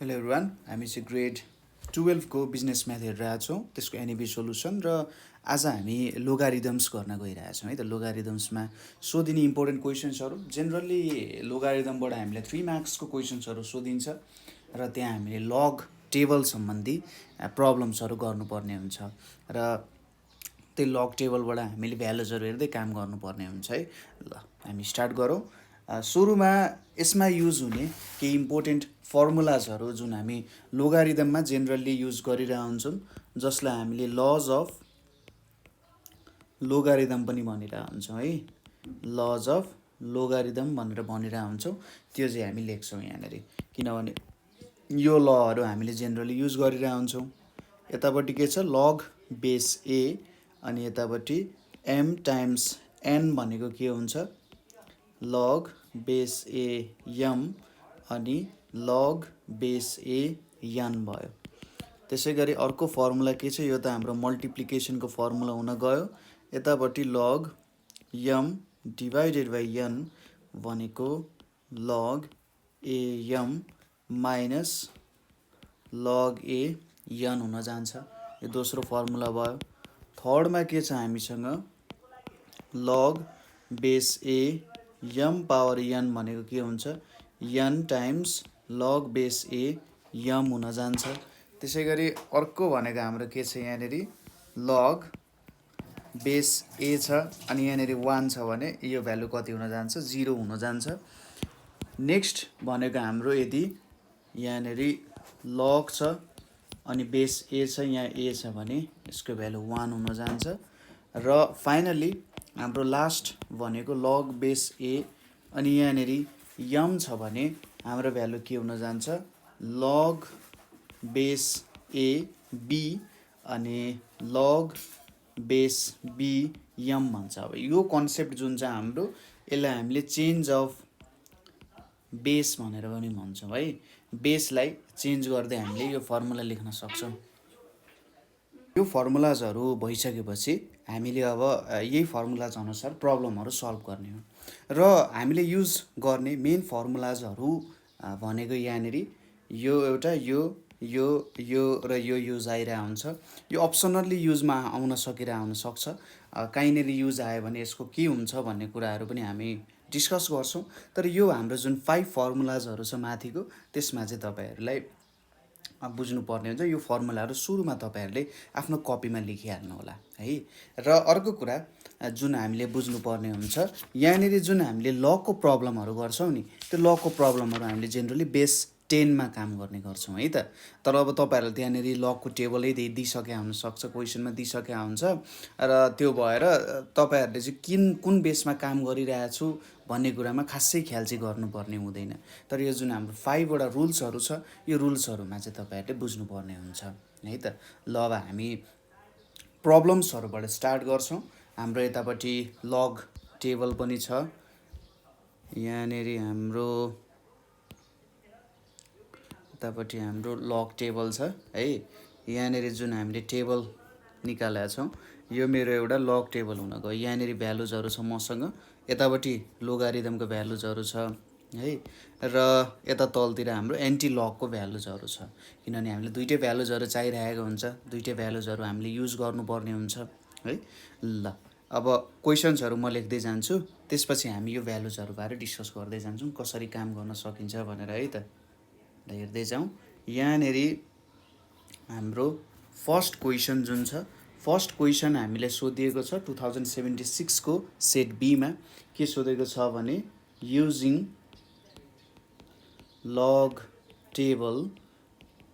Hello everyone, हामी चाहिँ grade 12 को बिजनेस म्याथ हेरिरहेछौँ, त्यसको एनइबी सोल्युसन। र आज हामी लोगारिदम्स गर्न गइरहेछौँ है त। लोगारिदम्समा सोधिने इम्पोर्टेन्ट क्वेसन्सहरू, जेनरली लोगारिदमबाट हामीले 3 मार्क्सको क्वेसन्सहरू सोधिन्छ र त्यहाँ हामीले लग टेबल सम्बन्धी प्रब्लम्सहरू गर्नुपर्ने हुन्छ र त्यो लग टेबलबाट हामीले भ्यालुजहरू हेर्दै काम गर्नुपर्ने हुन्छ है। ल हामी स्टार्ट गरौँ। सुरुमा यसमा युज हुने केही इम्पोर्टेन्ट फर्मुलाजहरू जुन हामी लोगारिदममा जेनरली युज गरिरहेको हुन्छौँ, जसलाई हामीले लज अफ लोगारिदम पनि भनिरहेको हुन्छौँ है। लज अफ लोगारिदम भनेर भनिरहेको हुन्छौँ, त्यो चाहिँ हामी लेख्छौँ यहाँनिर, किनभने यो लहरू हामीले जेनरली युज गरिरहेको हुन्छौँ। यतापट्टि के छ, लग बेस ए, अनि यतापट्टि एम टाइम्स एन भनेको के हुन्छ, लग बेस ए यम, अनि लग बेस ए यन भयो। त्यसै गरी अर्को फर्मुला के छ, यो त हाम्रो मल्टिप्लिकेसनको फर्मुला हुन गयो। यतापट्टि लग यम डिभाइडेड बाई यन भनेको लग ए यम माइनस लग ए यन हुन जान्छ। यो दोस्रो फर्मुला भयो। थर्डमा के छ हामीसँग, लग बेस ए यम पावर यन भनेको के हुन्छ, यन टाइम्स लग बेस ए यम हुन जान्छ। त्यसै गरी अर्को भनेको हाम्रो के छ, यहाँनिर लग बेस ए छ अनि यहाँनिर 1 छ भने यो भ्यालु कति हुन जान्छ, 0 हुन जान्छ। नेक्स्ट भनेको हाम्रो यदि यहाँनिर लग छ अनि बेस ए छ, यहाँ ए छ भने यसको भ्यालु 1 हुन जान्छ। र फाइनली हाम्रो लास्ट भनेको लग बेस ए अनि यहाँनिर यम छ भने हाम्रो भ्यालु के हुन जान्छ, लग बेस ए बी अनि लग बेस बी यम भन्छ। अब यो कन्सेप्ट जुन छ हाम्रो, यसलाई हामीले चेन्ज अफ बेस भनेर पनि भन्छौँ है। बेसलाई चेन्ज गर्दै हामीले यो फर्मुला लेख्न सक्छौँ। यो फर्मुलाजहरू भइसकेपछि हामीले अब यही फर्मुलाज अनुसार प्रब्लमहरू सल्भ गर्ने हो। र हामीले युज गर्ने मेन फर्मुलाजहरू भनेको यहाँनिर यो एउटा यो र यो युज आइरहेको हुन्छ। यो अप्सनल्ली युजमा आउन सकिरहेको हुनसक्छ। कहीँनिर युज आयो भने यसको के हुन्छ भन्ने कुराहरू पनि हामी डिस्कस गर्छौँ। तर यो हाम्रो जुन 5 फर्मुलाजहरू छ माथिको, त्यसमा चाहिँ तपाईँहरूलाई बुझ्नुपर्ने हुन्छ। यो फर्मुलाहरू सुरुमा तपाईँहरूले आफ्नो कपीमा लेखिहाल्नु होला है। र अर्को कुरा जुन हामीले बुझ्नुपर्ने हुन्छ, यहाँनिर जुन हामीले लको प्रब्लमहरू गर्छौँ नि, त्यो लको प्रब्लमहरू हामीले जेनरली बेस 10 मा काम गर्ने गर्छौँ है त। तर अब तपाईँहरूले त्यहाँनिर लको टेबलै दिइसकेका हुनसक्छ, क्वेसनमा दिइसकेका हुन्छ र त्यो भएर तपाईँहरूले चाहिँ कुन बेसमा काम गरिरहेछु भन्ने कुरामा खासै ख्याल चाहिँ गर्नुपर्ने हुँदैन। तर यो जुन हाम्रो 5 वटा रुल्सहरू छ, यो रुल्सहरूमा चाहिँ तपाईँहरूले बुझ्नुपर्ने हुन्छ है त। ल अब हामी प्रब्लम्सहरूबाट स्टार्ट गर्छौँ। हाम्रो यतापट्टि लग टेबल पनि छ, यहाँनिर हाम्रो यतापट्टि हाम्रो लग टेबल छ है। यहाँनिर जुन हामीले टेबल निकालेका छौँ, यो मेरो एउटा लग टेबल हुन गयो। यहाँनिर भ्यालुजहरू छ मसँग, यतापट्टि लोगारिदमको भ्यालुजहरू छ है। र यता तलतिर हाम्रो एन्टी लगको भ्यालुजहरू छ, किनभने हामीले दुइटै भ्यालुजहरू चाहिरहेको हुन्छ, दुइटै भ्यालुजहरू हामीले युज गर्नुपर्ने हुन्छ है। ल अब क्वेसन्सहरू म लेख्दै जान्छु, त्यसपछि हामी यो भ्यालुजहरूबारे डिस्कस गर्दै जान्छौँ, कसरी काम गर्न सकिन्छ भनेर है त। हेर्दै जाउँ। यहाँनिर हाम्रो फर्स्ट क्वेसन जुन छ, फर्स्ट क्वेसन हामीले सोधिएको छ 2076 को सेट बीमा। के सोधेको छ भने, युजिङ लग टेबल,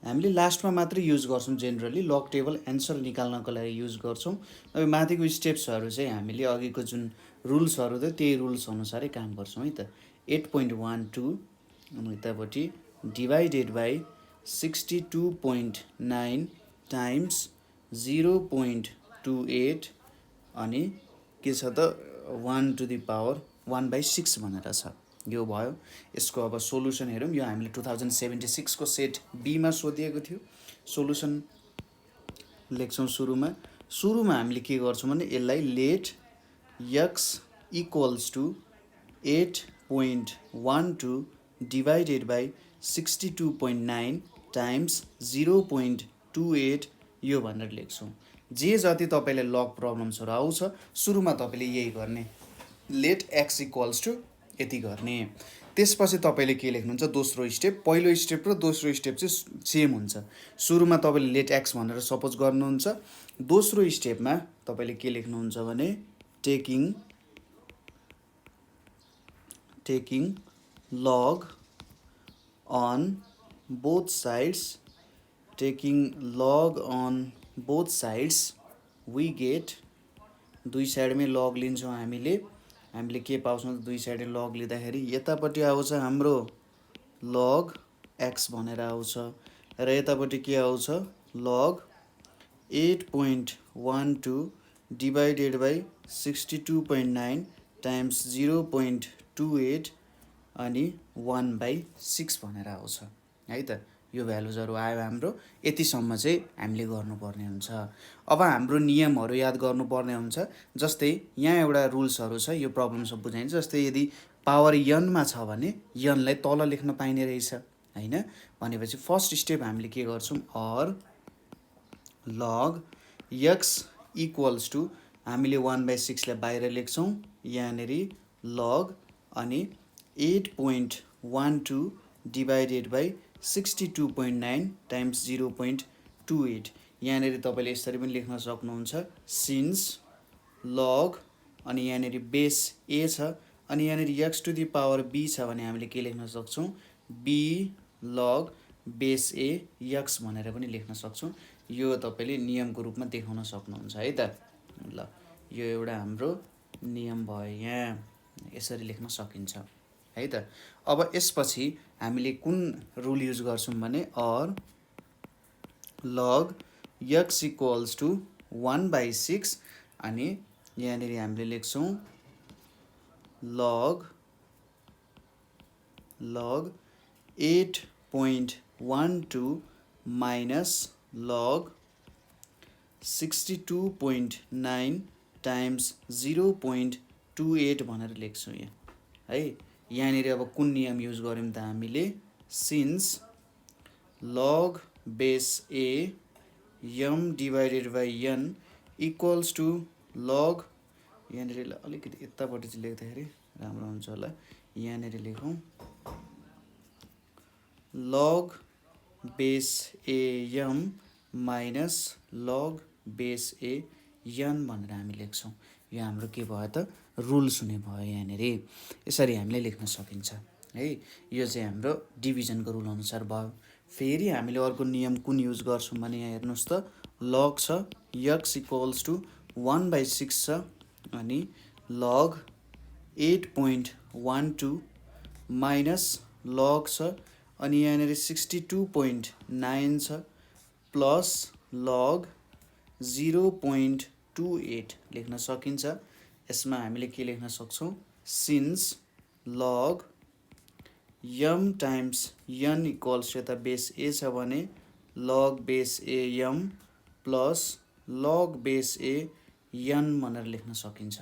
हामीले लास्टमा मात्रै युज गर्छौँ जेनरली, लग टेबल एन्सर निकाल्नको लागि युज गर्छौँ। अब माथिको स्टेप्सहरू चाहिँ हामीले अघिको जुन रुल्सहरू थियो त्यही रुल्स अनुसारै काम गर्छौँ है त। 8.12 अनि यतापट्टि डिभाइडेड बाई 62.9 टाइम्स 0.28 अनि के छ त 1/6 भनेर छ। यो भयो। यसको अब सोल्युसन हेरौँ। यो हामीले 2076 को सेट बीमा सोधिएको थियो। सोल्युसन लेख्छौँ सुरुमा हामीले के गर्छौँ भने, यसलाई let x equals to 8.12 divided by 62.9 times 0.28 यो भनेर लेख्छौँ। जे जति तपाईँले लग प्रब्लम्सहरू आउँछ सुरुमा तपाईँले यही गर्ने, लेट एक्स इक्वल्स टु यति गर्ने। त्यसपछि तपाईँले के लेख्नुहुन्छ, दोस्रो स्टेप। पहिलो स्टेप र दोस्रो स्टेप चाहिँ सेम हुन्छ। सुरुमा तपाईँले लेट एक्स भनेर सपोज गर्नुहुन्छ, दोस्रो स्टेपमा तपाईँले के लेख्नुहुन्छ भने taking log on both sides we get, दुई साइडमै लग लिन्छौँ हामीले के पाउँछौँ त, दुई साइडमै लग लिँदाखेरि यतापट्टि आउँछ हाम्रो लग एक्स भनेर आउँछ र यतापट्टि के आउँछ लग 8.12 डिभाइडेड बाई 62.9 टाइम्स 0.28 अनि 1/6 भनेर आउँछ है त। यो भ्यालुजहरू आयो हाम्रो, यतिसम्म चाहिँ हामीले गर्नुपर्ने हुन्छ। अब हाम्रो नियमहरू याद गर्नुपर्ने हुन्छ। जस्तै यहाँ एउटा रुल्सहरू छ, यो प्रब्लम सब बुझाइन्छ। जस्तै यदि पावर यनमा छ भने यनलाई तल लेख्न पाइने रहेछ हैन। भनेपछि फर्स्ट स्टेप हामीले के गर्छौँ, or log x equals to, हामीले 1/6 लाई बाहिर लेख्छौँ, यहाँनिर लग अनि 8.12 डिभाइडेड बाई 62.9 टाइम्स 0.28। यहाँनिर तपाईँले यसरी पनि लेख्न सक्नुहुन्छ, सिन्स लग अनि यहाँनिर बेस ए छ अनि यहाँनिर x to the power b छ भने हामीले के लेख्न सक्छौँ, b log base a x भनेर पनि लेख्न सक्छौँ। यो तपाईँले नियमको रूपमा देखाउन सक्नुहुन्छ है त। ल यो एउटा हाम्रो नियम भयो, यहाँ यसरी लेख्न सकिन्छ है त। अब यसपछि हामीले कुन रुल युज गर्छौँ भने or log x equals to 1/6 अनि यहाँनिर हामीले लेख्छौँ लग 8.12 माइनस लग 62.9 टाइम्स 0.28 भनेर लेख्छौँ यहाँ है। यहाँनिर अब कुन नियम युज गर्यौँ त हामीले, since log base a M divided by N equals to log, यहाँनिर अलिकति यतापट्टि चाहिँ लेख्दाखेरि राम्रो हुन्छ होला, यहाँनिर लेखौँ लग बेस ए यम माइनस लग बेस ए यन भनेर हामी लेख्छौँ। यो हाम्रो के भयो त, रुल्स हुने भयो। यहाँनिर यसरी हामीले लेख्न सकिन्छ है। यो चाहिँ हाम्रो डिभिजनको रुल अनुसार भयो। फेरि हामीले अर्को नियम कुन युज गर्छौँ भने यहाँ हेर्नुहोस् त, लग छ एक्स इक्वल्स टु 1/6 छ अनि लग 8.12 माइनस लग छ अनि यहाँनिर 62.9 छ प्लस लग 0.28 लेख्न सकिन्छ। यसमा हामीले के लेख्न सक्छौँ, सिन्स लग यम टाइम्स यन इक्वल्स यता बेस ए छ भने लग बेस ए यम प्लस लग बेस ए यन भनेर लेख्न सकिन्छ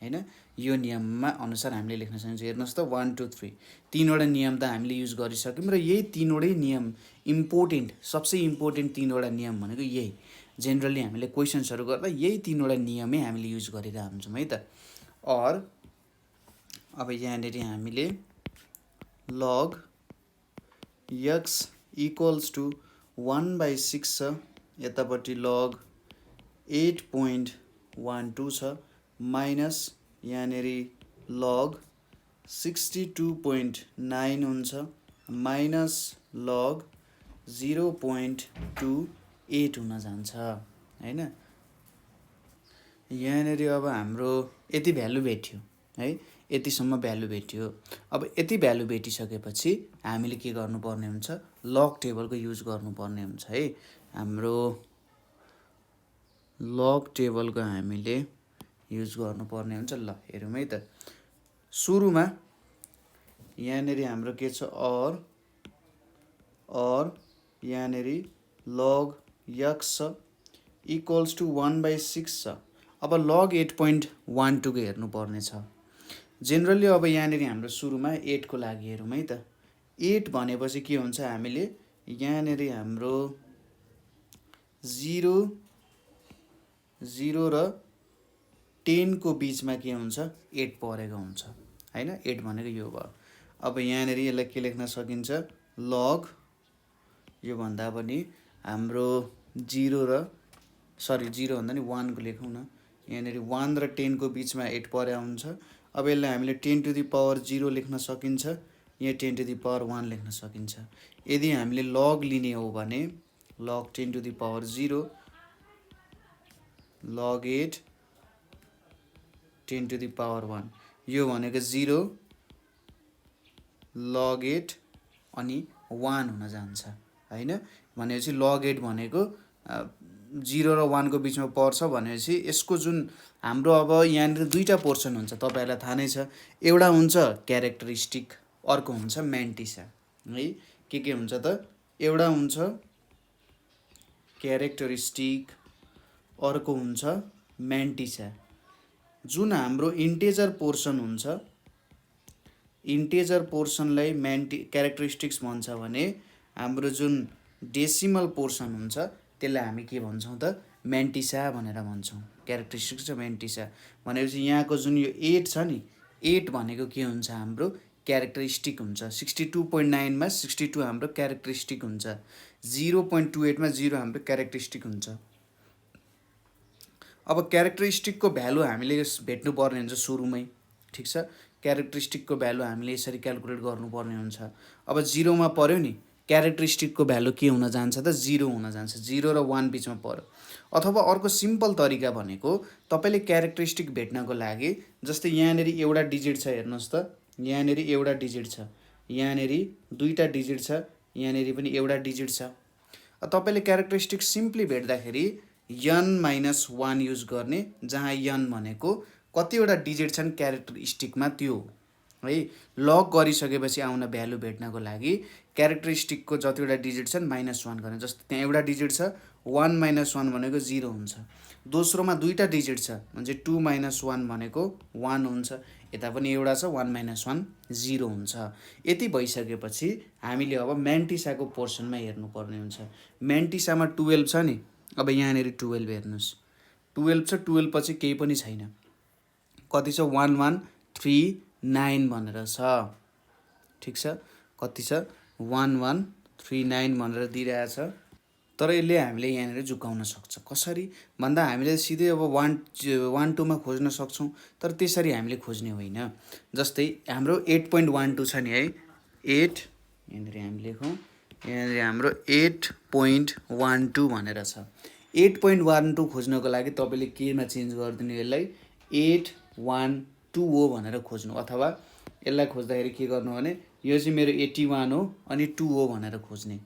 हैन। यो नियममा अनुसार हामीले लेख्न सकिन्छ। हेर्नुहोस् त 1 2 3 तीनवटा नियम त हामीले युज गरिसक्यौँ र यही तीनवटै नियम इम्पोर्टेन्ट, सबसे इम्पोर्टेन्ट तीनवटा नियम भनेको यही। जेनरली हामीले क्वेसन्सहरू गर्दा यही तीनवटा नियमै हामीले युज गरिरहेको हुन्छौँ है त। और अब यहाँनिर हामीले लग एक्स इक्वल्स टु 1/6 छ, यतापट्टि लग 8.12 छ माइनस यहाँनिर लग 62.9 हुन्छ माइनस लग 0.28 हुन जान्छ हैन। यहाँनिर अब हाम्रो यति भ्यालु भेट्यो है, यतिसम्म भ्यालु भेट्यो। अब यति भ्यालु भेटिसकेपछि हामीले के गर्नुपर्ने हुन्छ, लग टेबलको युज गर्नुपर्ने हुन्छ है। हाम्रो लग टेबलको हामीले युज गर्नुपर्ने हुन्छ। ल हेरौँ है त। सुरुमा यहाँनिर हाम्रो के छ, अर यहाँनिर लग एक्स छ इक्वल्स टु 1/6 छ। अब लग 8.12 को हेर्नुपर्ने छ। जेनरली अब यहाँनिर हाम्रो सुरुमा 8 को लागि हेरौँ है त। 8 भनेपछि के हुन्छ, हामीले यहाँनिर हाम्रो 0 0 र 10 को बीचमा के हुन्छ 8 परेको हुन्छ हैन 8 भनेको यो भयो। अब यहाँनिर यसलाई के लेख्न सकिन्छ log यो भन्दा पनि हाम्रो 0 र सरी 0 भन्दा नि 1 को लेखौँ न यहाँनिर 1 र 10 को बीचमा 8 परे हुन्छ। अब यसलाई हामीले 10 to the power 0 लेख्न सकिन्छ यहाँ 10 to the power 1 लेख्न सकिन्छ। यदि हामीले log लिने हो भने log 10 to the power 0 log 8 10 to the power 1 यो भनेको 0 log 8 अनि 1 हुन जान्छ हैन। भनेपछि log 8 भनेको 0 र 1 को बीचमा पर्छ भनेपछि यसको जुन हाम्रो अब यहाँनिर दुईटा पोर्सन हुन्छ तपाईहरुलाई थाहा नै छ एउटा हुन्छ क्यारेक्टरिस्टिक अर्को हुन्छ म्यान्टिसा है के हुन्छ त एउटा हुन्छ क्यारेक्टरिस्टिक अर्को हुन्छ म्यान्टिसा। जुन हाम्रो इन्टेजर पोर्सन हुन्छ इन्टेजर पोर्सनलाई क्यारेक्टरिस्टिक्स भन्छ भने हाम्रो जुन डेसिमल पोर्सन हुन्छ त्यसलाई हामी के भन्छौं त म्यान्टिसा भनेर भन्छौं। क्यारेक्टरिस्टिक्स र म्यान्टिसा भनेपछि यहाँको जुन यो 8 छ नि 8 भनेको के हुन्छ हाम्रो क्यारेक्टरिस्टिक हुन्छ। 62.9 मा 62 हाम्रो क्यारेक्टरिस्टिक हुन्छ। 0.28 मा 0 हाम्रो क्यारेक्टरिस्टिक हुन्छ। अब क्यारेक्टरिस्टिकको भ्यालु हामीले भेट्नु पर्ने हुन्छ सुरुमै ठीक छ। क्यारेक्टरिस्टिकको भ्यालु हामीले यसरी क्याल्कुलेट गर्नुपर्ने हुन्छ। अब 0 मा पर्यो नि क्यारेक्टरिस्टिकको भ्यालु के हुन जान्छ त 0 हुन जान्छ। 0 र 1 बीचमा पर्यो। अथवा अर्को सिम्पल तरिका भनेको तपाईले क्यारेक्टरिस्टिक भेट्नको लागि जस्तै यहाँनेरि एउटा डिजिट छ हेर्नुस् त यहाँनेरि एउटा डिजिट छ यहाँनेरि दुईटा डिजिट छ यहाँनेरि पनि एउटा डिजिट छ। तपाईले क्यारेक्टरिस्टिक सिम्पली भेट्दाखेरि n-1 युज गर्ने जहाँ n भनेको कतिवटा डिजिट छन् क्यारेक्टरिस्टिकमा त्यो है। लग गरिसकेपछि आउन भ्यालु भेट्नको लागि क्यारेक्टरिस्टिकको जतिवटा डिजिट छन् -1 गर्ने। जस्तै त्यहाँ एउटा डिजिट छ 1 - 1 भनेको 0 हुन्छ। दोस्रोमा दुईटा डिजिट छ म्हणजे 2 - 1 भनेको 1 हुन्छ। यता पनि एउटा छ 1 - 1 0 हुन्छ। यति भइसकेपछि हामीले अब म्यान्टिसाको पोर्सनमा हेर्नु पर्ने हुन्छ। म्यान्टिसामा 12 छ नि अब यहाँनेरि 12 हेर्नुस् 12 छ 12 पछि केही पनि छैन कति छ 1139 भनेर छ ठीक छ। कति छ 1139 भनेर दिइरहेछ। तर यसले हामीले यहाँनेर झुकाउन सक्छ कसरी भन्दा हामीले सिधै अब 1 2 मा खोज्न सक्छौं तर त्यसरी हामीले खोज्ने होइन। जस्तै हाम्रो 8.12 छ नि है 8 यहाँनेर हामी लेखौं यहाँनेर हाम्रो 8.12 भनेर छ। 8.12 खोज्नको लागि तपाईले केमा चेन्ज गर्दिनु यसलाई 812 हो भनेर खोज्नु अथवा यसलाई खोज्दाखेरि के गर्नु भने यो चाहिँ मेरो 81 हो अनि 2 हो भनेर खोज्ने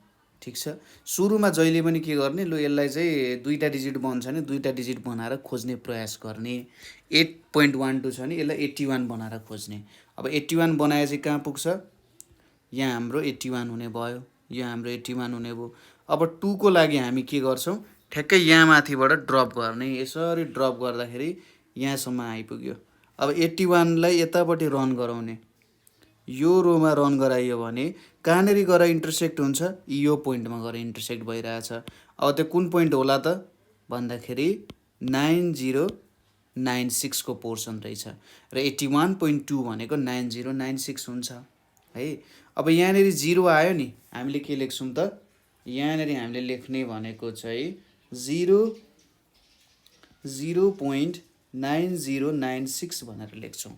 ठीक छ। सुरुमा जहिले पनि के गर्ने लो यसलाई चाहिँ दुईटा डिजिट बन्छ नि दुईटा डिजिट बनाएर खोज्ने प्रयास गर्ने। 8.12 छ नि यसलाई 81 बनाएर खोज्ने। अब 81 बनाएपछि कहाँ पुग्छ यहाँ हाम्रो 81 हुने भयो यो हाम्रो 81 हुने भयो। अब 2 को लागि हामी के गर्छौं ठ्याक्कै यहाँ माथिबाट ड्रप गर्ने यसरी ड्रप गर्दाखेरि यहाँसम्म आइपुग्यो। अब 81 लाई यतापट्टि रन गराउने यो रोमा रन गराइयो भने कहाँनेरि गएर इन्टरसेक्ट हुन्छ यो पोइन्टमा गएर इन्टरसेक्ट भइरहेछ। अब त्यो कुन पोइन्ट होला त भन्दाखेरि 9096 को पोर्सन रहेछ र 81.2 भनेको 9096 हुन्छ है। अब यहाँनेरि 0 आयो नि हामीले के लेख्छौं त यहाँनेरि हामीले लेख्ने भनेको चाहिँ 0.9096 भनेर लेख्छौं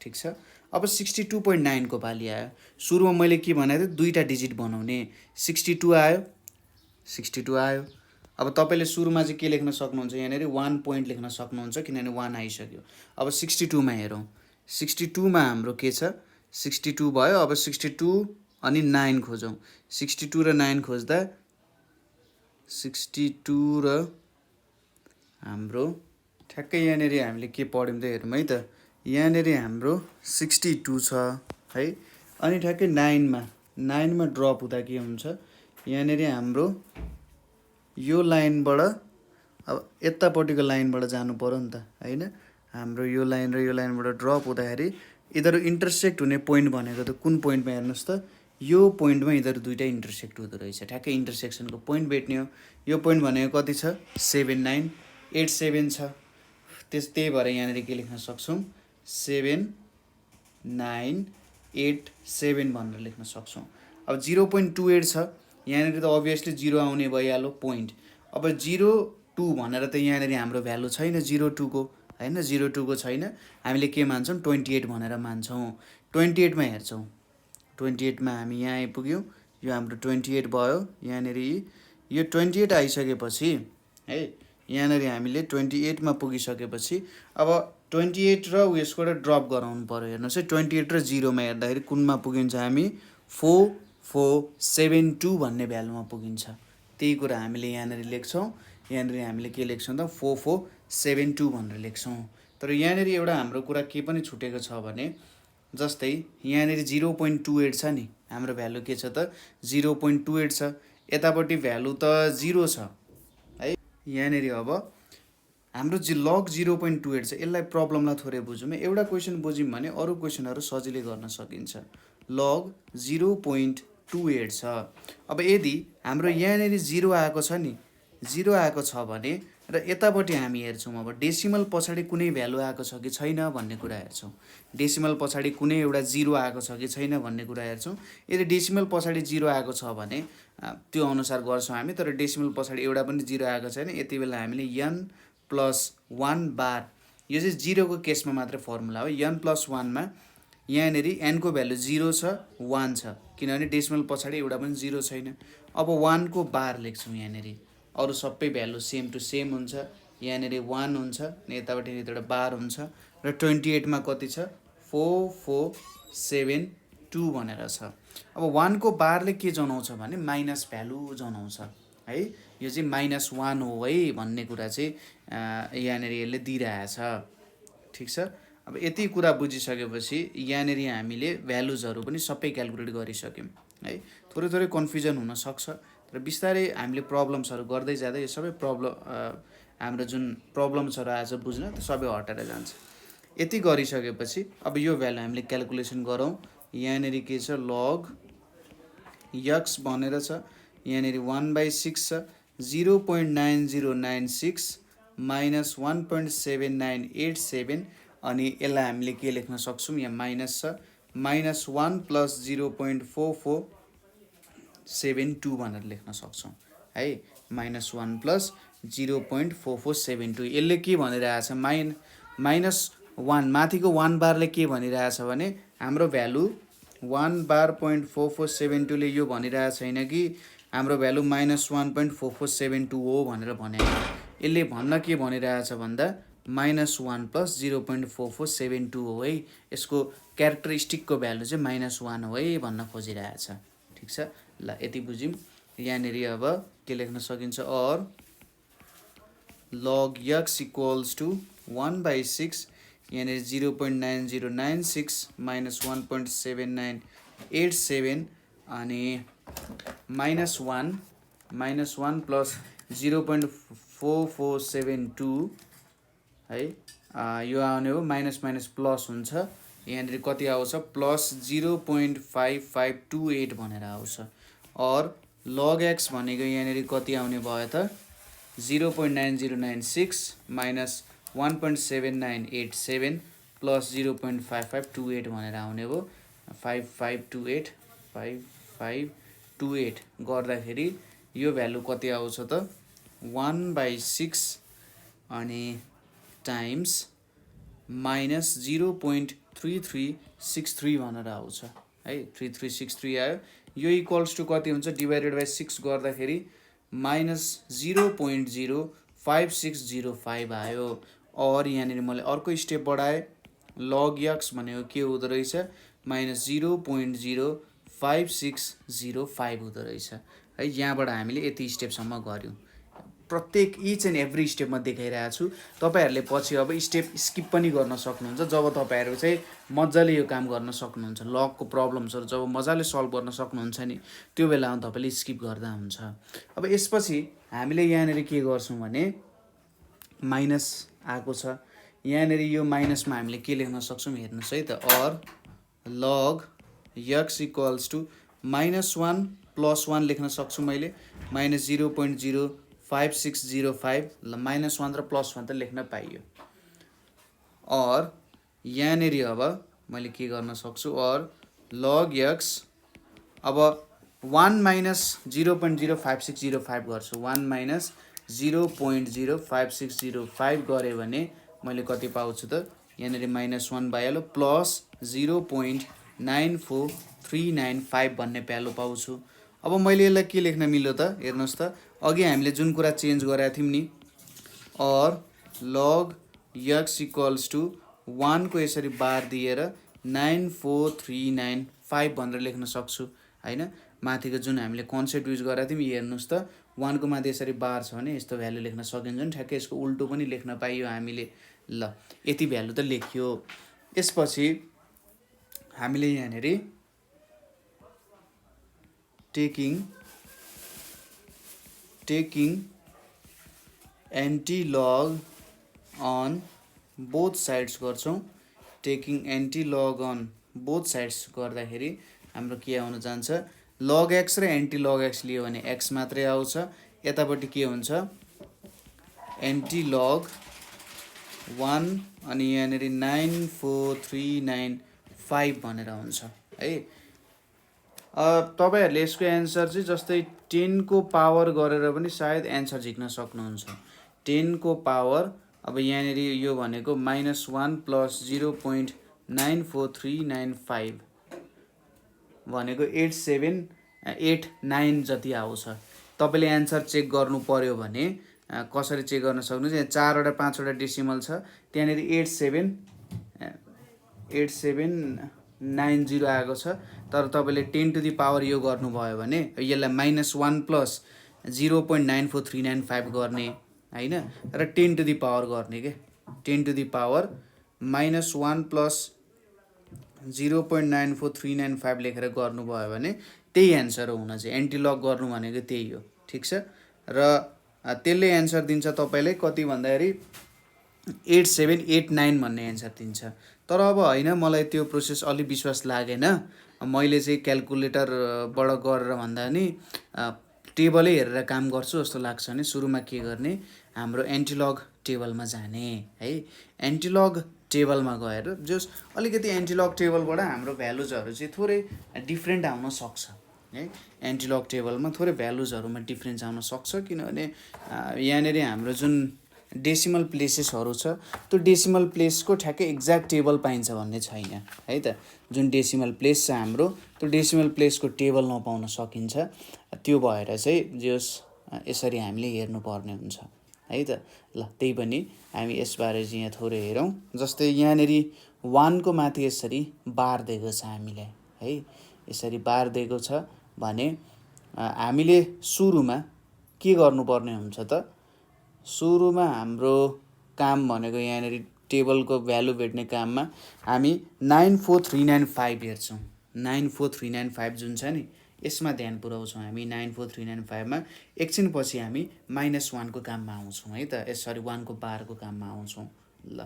ठीक छ। अब 62.9 को पाली आयो। सुरुमा मैले के भनेको थिएँ दुईटा डिजिट बनाउने 62 आयो 62 आयो। अब तपाईले सुरुमा चाहिँ के लेख्न सक्नुहुन्छ यहाँनेरि 1 पोइन्ट लेख्न सक्नुहुन्छ किनभने 1 आइसक्यो। अब 62 मा हेरौं 62 मा हाम्रो के छ 62 भयो। अब 62 अनि 9 खोजौं 62 र 9 खोज्दा 62 र हाम्रो ठ्याक्कै यहाँनेरि हामीले के पढ्यौं त हेरौँ है त यहाँनेरि हाम्रो 62 छ है। अनि ठ्याक्कै 9 मा ड्रप हुँदा के हुन्छ यहाँनेरि हाम्रो यो लाइनबाट अब यतापट्टिको लाइनबाट जानु पर्यो नि त हैन। हाम्रो यो लाइन र यो लाइनबाट ड्रप हुँदाखेरि यिनीहरु इन्टरसेक्ट हुने पोइन्ट भनेको त कुन पोइन्टमा हेर्नुस् त यो पोइन्टमा यिनीहरू दुईटा इन्टरसेक्ट हुँदो रहेछ, ठ्याक्कै इन्टरसेक्सनको पोइन्ट भेट्ने हो। यो पोइन्ट भनेको कति छ 7987 छ, त्यही भएर यहाँनिर के लेख्न सक्छौँ 7987 भनेर लेख्न सक्छौँ। अब 0.28 छ, यहाँनिर त अभियसली 0 आउने भइहाल्यो पोइन्ट। अब 0.2 भनेर त यहाँनिर हाम्रो भ्यालु छैन 0.2 को हैन, 0.2 को छैन, हामीले के मान्छौँ 28 भनेर मान्छौँ। 28 मा हेर्छौँ, 28 मा हामी यहाँ आइपुग्यौँ, यो हाम्रो 28 भयो। यहाँनिर यो 28 आइसकेपछि है, यहाँनिर हामीले 28 मा पुगिसकेपछि अब 28 र उयसबाट ड्रप गराउनु पर्यो। हेर्नुहोस् है, 28 र 0 मा हेर्दाखेरि कुनमा पुगिन्छ हामी 4472 भन्ने भ्यालुमा पुगिन्छ। त्यही कुरा हामीले यहाँनिर लेख्छौँ, यहाँनिर हामीले के लेख्छौँ त 4472 भनेर लेख्छौँ। तर यहाँनिर एउटा हाम्रो कुरा के पनि छुटेको छ भने, जस्तै यहाँनिर 0.28 छ नि, हाम्रो भ्यालु के छ त 0.28 छ, यतापट्टि भ्यालु त 0 छ है। यहाँनिर अब हाम्रो लग 0.28 छ, यसलाई प्रब्लमलाई थोरै बुझौँ। एउटा क्वेसन बुझ्यौँ भने अरू क्वेसनहरू सजिलै गर्न सकिन्छ। लग 0.28 छ। अब यदि हाम्रो यहाँनिर 0 आएको छ नि, 0 आएको छ भने र यतापट्टि हामी हेर्छौँ अब डेसिमल पछाडि कुनै भ्यालु आएको छ कि छैन भन्ने कुरा हेर्छौँ। डेसिमल पछाडि कुनै एउटा 0 आएको छ कि छैन भन्ने कुरा हेर्छौँ। यदि डेसिमल पछाडि 0 आएको छ भने त्यो अनुसार गर्छौँ हामी, तर डेसिमल पछाडि एउटा पनि 0 आएको छैन, यति बेला हामीले n+1 बार, यो चाहिँ 0 को केसमा मात्रै फर्मुला हो। n+1 मा यहाँनिर n को भ्यालु 0 छ 1 छ, किनभने डेसिमल पछाडि एउटा पनि 0 छैन। अब 1 को बार लेख्छौँ, यहाँनिर अरू सबै भ्यालु सेम टु सेम हुन्छ, यहाँनिर 1 हुन्छ, यतापट्टि एउटा बार हुन्छ, र 28 मा कति छ 4472 भनेर छ। अब 1 को बारले के जनाउँछ भने माइनस भ्यालु जनाउँछ है, यो चाहिँ -1 हो है भन्ने कुरा चाहिँ यहाँनिर यसले दिइरहेछ। ठिक छ। अब यति कुरा बुझिसकेपछि यहाँनिर हामीले भ्यालुजहरू पनि सबै क्यालकुलेट गरिसक्यौँ है। थोरै थोरै कन्फ्युजन हुनसक्छ, तर बिस्तारै हामीले प्रब्लम्सहरू गर्दै जाँदा यो सबै हाम्रो जुन प्रब्लम्सहरू आज बुझ्न त्यो सबै हटेर जान्छ। यति गरिसकेपछि अब यो भ्यालु हामीले क्यालकुलेसन गरौँ। यहाँनिर के छ लग यक्स भनेर छ, यहाँनिर 1/6 छ, 0.9096 माइनस 1.7987, अनि यसलाई हामीले के लेख्न सक्छौँ, यहाँ माइनस छ, -1 + 0.4472 भनेर लेख्न सक्छौँ है। -1 + 0.4472, यसले के भनिरहेछ -1 माथिको 1 बारले के भनिरहेछ भने हाम्रो भ्यालु 1 ले यो भनिरहेको छैन कि हाम्रो भ्यालु -1.4472 हो भनेर भनेको। यसले भन्न के भनिरहेछ भन्दा -1 + 0.4472 हो है, यसको क्यारेक्टरिस्टिकको भ्यालु चाहिँ -1 हो है भन्न खोजिरहेछ। ठिक छ, ल यति बुझ्यौँ। यहाँनिर अब के लेख्न सकिन्छ, और log x = 1/6, यहाँनिर 0.9096 माइनस 1.7987, अनि -1 + 0.4472 है, यो आउने हो माइनस माइनस प्लस हुन्छ, यहाँनिर कति आउँछ +0.5528 भनेर आउँछ। और log x भनेको यहाँनिर कति आउने भयो त 0.9096 माइनस 1.7987 प्लस 0.5528 भनेर आउने हो 5528 गर्दाखेरि यो भ्यालु कति आउँछ त 1/6 अनि टाइम्स माइनस 0.3363 भनेर आउँछ है। 3363 आयो, यो इक्वल्स टु कति हुन्छ डिभाइडेड बाई 6 गर्दाखेरि -0.05605 आयो। और यहाँनिर मैले अर्को स्टेप बढाएँ, log x भनेको के हुँदो रहेछ -0.05605 हुँदो रहेछ है। यहाँबाट हामीले यति स्टेपसम्म गऱ्यौँ, प्रत्येक इच एन्ड एभ्री स्टेपमा देखाइरहेको छु। तपाईँहरूले पछि अब स्टेप स्किप पनि गर्न सक्नुहुन्छ, जब तपाईँहरू चाहिँ मजाले यो काम गर्न सक्नुहुन्छ, लगको प्रब्लम्सहरू जब मजाले सल्भ गर्न सक्नुहुन्छ नि, त्यो बेलामा तपाईँले स्किप गर्दा हुन्छ। अब यसपछि हामीले यहाँनिर के गर्छौँ भने माइनस आएको छ, यहाँनिर यो माइनसमा हामीले के लेख्न सक्छौँ हेर्नुहोस् है त, और log x = -1 +1 लेख्न सक्छु मैले, -0.05605। ल -1 र +1 त लेख्न पाइयो। और यहाँनेरि अब मैले के गर्न सक्छु, और log x अब 1 - 0.05605 गर्छु। 1 - 0.05605 गरेँ भने मैले कति पाउँछु त, यहाँनेरि -1 भइहाल्यो, प्लस 0.94395 भन्ने भ्यालु पाउँछु। अब मैले यसलाई के लेख्न मिल्यो त, हेर्नुहोस् त, अघि हामीले जुन कुरा चेन्ज गरेका थियौँ नि, और log x = 1 को यसरी बार दिएर 94395 भनेर लेख्न सक्छु हैन। माथिको जुन हामीले कन्सेप्ट युज गरेका थियौँ, हेर्नुहोस् त, 1 को माथि यसरी बार छ भने यस्तो भ्यालु लेख्न सकिन्छ नि, ठ्याक्कै यसको उल्टो पनि लेख्न पाइयो हामीले। ल यति भ्यालु त लेखियो। यसपछि हामीले यहाँनेरि टेकिङ एन्टी-लग अन बोथ साइड्स गर्छौँ। टेकिङ एन्टी-लग अन बोथ साइड्स गर्दाखेरि हाम्रो के आउन जान्छ, log x र एन्टी-log x लियो भने x मात्रै आउँछ। यतापट्टि के हुन्छ, एन्टी-log 1 अनि यहाँनेरि 94395 भनेर हुन्छ है। तपाईहरुले यसको एन्सर चाहिँ जस्तै 10 को पावर गरेर पनि सायद एन्सर झिक्न सक्नुहुन्छ। 10 को पावर, अब यहाँनेरि यो भनेको -1 + 0.94395 भनेको 8789 जति आउँछ। तपाईले एन्सर चेक गर्नु पर्यो भने कसरी चेक गर्न सक्नुहुन्छ, यहाँ 4 वटा 5 वटा डेसिमल छ, त्यहाँनेरि 8790 आएको छ। तर तपाईले 10 टु द पावर यो गर्नुभयो भने यसलाई -1 + 0.94395 गर्ने हैन, र 10 टु द पावर गर्ने के। 10 टु द पावर -1 + 0.94395 लेखेर गर्नुभयो भने त्यही एन्सर हुन चाहिँ। एन्टी-लग गर्नु भनेको त्यही हो, ठिक छ। र त्यसले एन्सर दिन्छ तपाईलाई कति भन्दाखेरि 8789 भन्ने एन्सर दिन्छ। तर अब हैन, मलाई त्यो प्रोसेस अलि विश्वास लागेन। मैले चाहिँ क्याल्कुलेटरबाट गरेर भन्दा नि टेबलै हेरेर काम गर्छु जस्तो लाग्छ भने सुरुमा के गर्ने, हाम्रो एन्टी-लग टेबलमा जाने है। एन्टी-लग टेबलमा गएर जस अलिकति एन्टी-लग टेबलबाट हाम्रो भ्यालुजहरू चाहिँ थोरै डिफ्रेन्ट आउन सक्छ है। एन्टी-लग टेबलमा थोरै भ्यालुजहरूमा डिफ्रेन्स आउन सक्छ, किनभने यहाँनेरि हाम्रो जुन डेसिमल प्लेसेसहरू छ, त्यो डेसिमल प्लेसको ठ्याक्कै एक्ज्याक्ट टेबल पाइन्छ भन्ने छैन है त। जुन डेसिमल प्लेस छ हाम्रो, त्यो डेसिमल प्लेसको टेबल नपाउन सकिन्छ। त्यो भएर चाहिँ जस यसरी हामीले हेर्नुपर्ने हुन्छ है त। ल त्यही पनि हामी यसबारे चाहिँ यहाँ थोरै हेरौँ। जस्तै यहाँनेरि 1 को माथि यसरी बार दिएको छ हामीलाई है, यसरी बार दिएको छ भने हामीले सुरुमा के गर्नुपर्ने हुन्छ त, सुरुमा हाम्रो काम भनेको यहाँनेरि टेबलको भ्यालु भेट्ने काममा हामी 94395 हेर्छौँ। 94395 जुन छ नि, यसमा ध्यान पुर्याउँछौँ हामी। 94395 मा एकछिनपछि हामी -1 को काममा आउँछौँ है त। सरी, 1 को बारको काममा आउँछौँ। ल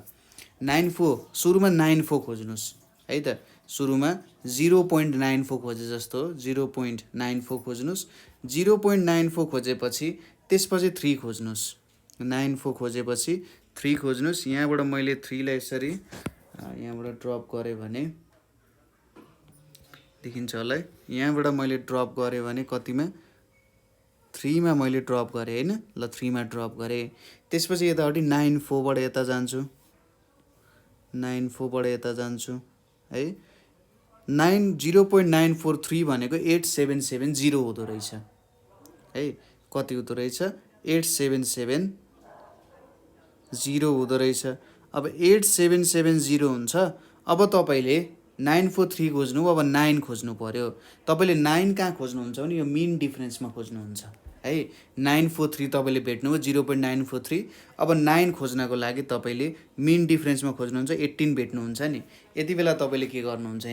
94 सुरुमा 94 खोज्नुहोस् है त। सुरुमा 0.94 खोजे जस्तो 0.94 खोज्नुहोस्। 0.94 खोजेपछि त्यसपछि 3 खोज्नुहोस्। 94 खोजेपछि 3 खोज्नुहोस्। यहाँबाट मैले 3 लाई यसरी यहाँबाट ड्रप गरेँ भने देखिन्छ होला है। यहाँबाट मैले ड्रप गरेँ भने कतिमा, 3 मा मैले ड्रप गरेँ हैन। ल 3 मा ड्रप गरेँ। त्यसपछि यतापट्टि 94 बाट यता जान्छु, 94 बाट यता जान्छु है। 0.943 भनेको 8770 हुँदो रहेछ है। कति हुँदो रहेछ, 8770 हुँदो रहेछ। अब 8770 हुन्छ। अब तपाईले 943 खोज्नु, अब 9 खोज्नु पर्यो। तपाईले 9 कहाँ खोज्नुहुन्छ भने यो मिन डिफरेन्समा खोज्नुहुन्छ है। 943 तपाईले भेट्नुभयो 0.943। अब 9 खोज्नको लागि तपाईले मिन डिफरेन्समा खोज्नुहुन्छ, 18 भेट्नुहुन्छ नि। यति बेला तपाईले के गर्नुहुन्छ,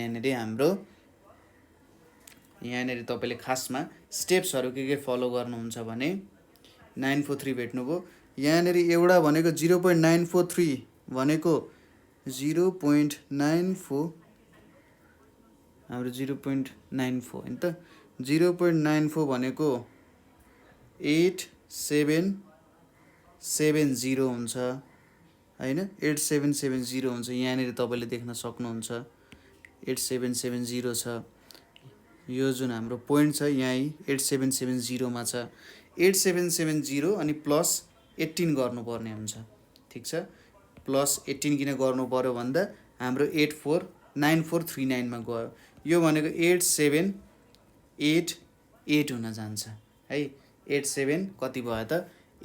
यहाँनेरि तपाईले खासमा स्टेप्सहरू के फलो गर्नुहुन्छ भने 943 भेट्नुभयो। यहाँनेरि एउटा भनेको 0.943 भनेको 0.94 हाम्रो 0.94 हैन त 0.94 भनेको 8770 हुन्छ हैन 8770 हुन्छ यहाँनिर तपाईले देख्न सक्नुहुन्छ 8770 छ यो जुन हाम्रो पोइन्ट छ यही 8770 मा छ 8770 अनि प्लस 18 गर्नुपर्ने हुन्छ ठीक छ प्लस 18 किन गर्नु पर्यो भन्दा हाम्रो 849439 मा गयो यो भनेको 8788 हुन जान्छ है 87 कति भयो त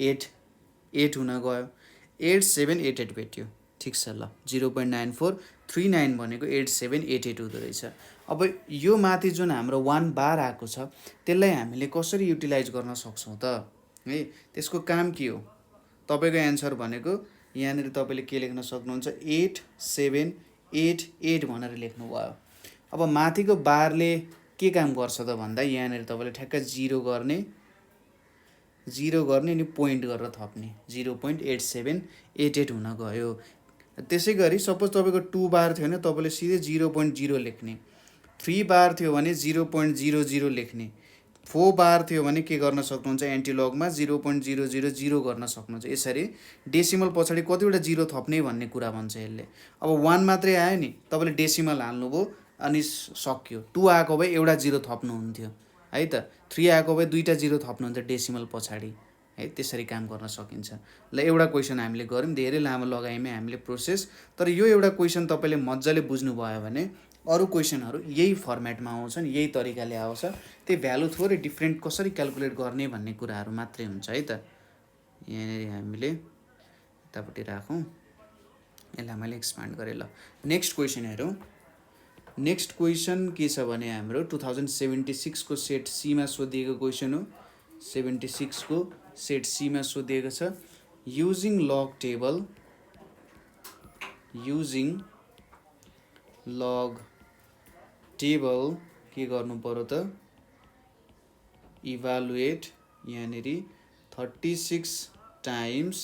8 हुन गयो 8788 भेट्यो ठीक छ ल 0.9439 भनेको 8788 हुँदो रहेछ अब यो माथि जुन हाम्रो 1 बार आएको छ त्यसलाई हामीले कसरी युटिलाइज गर्न सक्छौं त है त्यसको काम के हो तपाईको आन्सर भनेको यहाँनिर तपाईले के लेख्न सक्नुहुन्छ 8788 भनेर लेख्नु भयो अब माथिको बारले के काम गर्छ त भन्दा यहाँनिर तपाईले ठ्याक्क 0 गर्ने अनि पोइन्ट गरेर थप्ने 0.8788 हुन गयो त्यसैगरी सपोज तपाईको 2 बार थियो भने तपाईले सिधै 0.0 लेख्ने 3 बार थियो भने 0.00 लेख्ने 4 बार थियो भने के गर्न सक्नुहुन्छ एन्टिलगमा 0.000 गर्न सक्नुहुन्छ यसरी डेसिमल पछाडी कतिवटा 0 थप्ने भन्ने कुरा भन्छ यसले अब 1 मात्रै आयो नि तपाईले डेसिमल हाल्नुभयो अनि सक्यो 2 आएको भए एउटा 0 थप्नु हुन्थ्यो है त 3 आएको भए दुईटा 0 थप्नु हुन्छ डेसिमल पछाडी है त्यसरी काम गर्न सकिन्छ ल एउटा क्वेशन हामीले गर्यौं धेरै लामो लगायौं हामीले प्रोसेस तर यो एउटा क्वेशन तपाईले मज्जाले बुझ्नु भयो भने अरु क्वेशनहरु यही फर्मेटमा आउँछन् यही तरिकाले आउँछ त्यो भ्यालु थोरै डिफरेन्ट कसरी क्याल्कुलेट गर्ने भन्ने कुराहरु मात्रै हुन्छ है त यहाँ हामीले यतापट्टि राखौं यसलाई मैले एक्सपान्ड गरे ल नेक्स्ट क्वेशन हेरौं नेक्स्ट क्वेशन के छ भने हाम्रो 2076 को सेट सी मा सोधिएको क्वेशन हो 76 को सेट सी मा सोधिएको छ युजिङ लग टेबल के गर्नु पर्यो त इभ्यालुएट यहाँनेरि 36 टाइम्स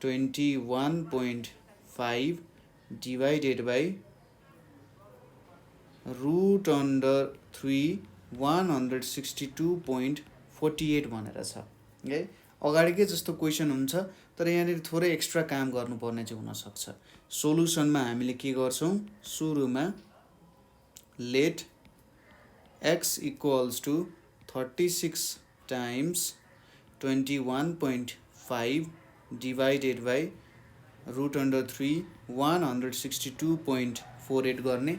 21.5 डिवाइडेड बाइ √3 162.48 भनेर छ है अगाडिकै जस्तो क्वेशन हुन्छ तर यहाँनेरि थोरै एक्स्ट्रा काम गर्नुपर्ने चाहिँ हुन सक्छ सोलुसनमा हामीले के गर्छौं सुरुमा let x equals to 36 times 21.5 divided by √3 162.48 गर्ने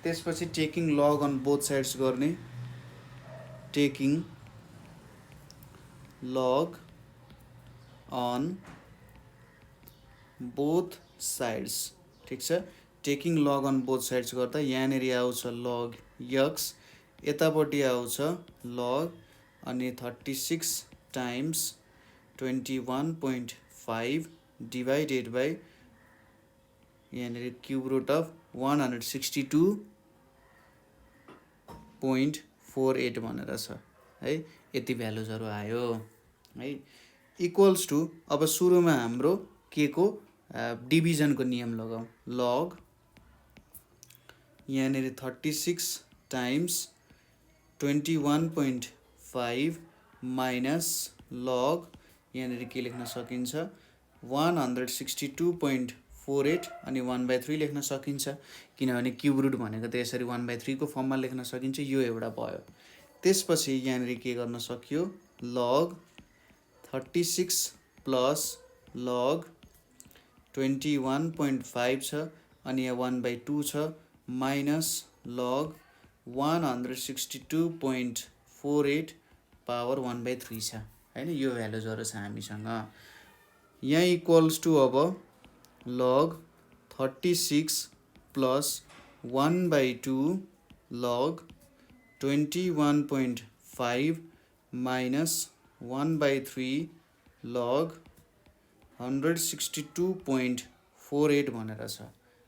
त्यसपछि taking log on both sides गर्ने taking log on both sides ठीक छ taking log on both sides गर्दा यहाँनेरि आउँछ लग x यतापट्टि आउँछ लग अनि 36 टाइम्स 21.5 डिवाइडेड बाइ यहाँनेरि क्युब रुट अफ 162.48 भनेर छ है यति भ्यालुजहरु आयो है इक्वल्स टु अब सुरुमा हाम्रो के को डिभिजन को नियम लगाऊ लग यहाँनेरि 36 टाइम्स 21.5 माइनस लग यहाँनेरि के लेख्न सकिन्छ 162.48 अनि 1/3 लेख्न सकिन्छ किनभने क्युब रुट भनेको त यसरी 1/3 को फर्ममा लेख्न सकिन्छ यो एउटा भयो त्यसपछि यहाँनेरि के गर्न सकियो लग 36 प्लस लग 21.5 छ अनि यहाँ 1/2 छ माइनस लग 162.48 पावर 1/3 छ हैन यो भ्यालुजहरु छ हामीसँग यहाँ इक्वल्स टु अब लग 36 प्लस 1/2 लग 21.5 माइनस 1/3 लग 162.48 भनेर छ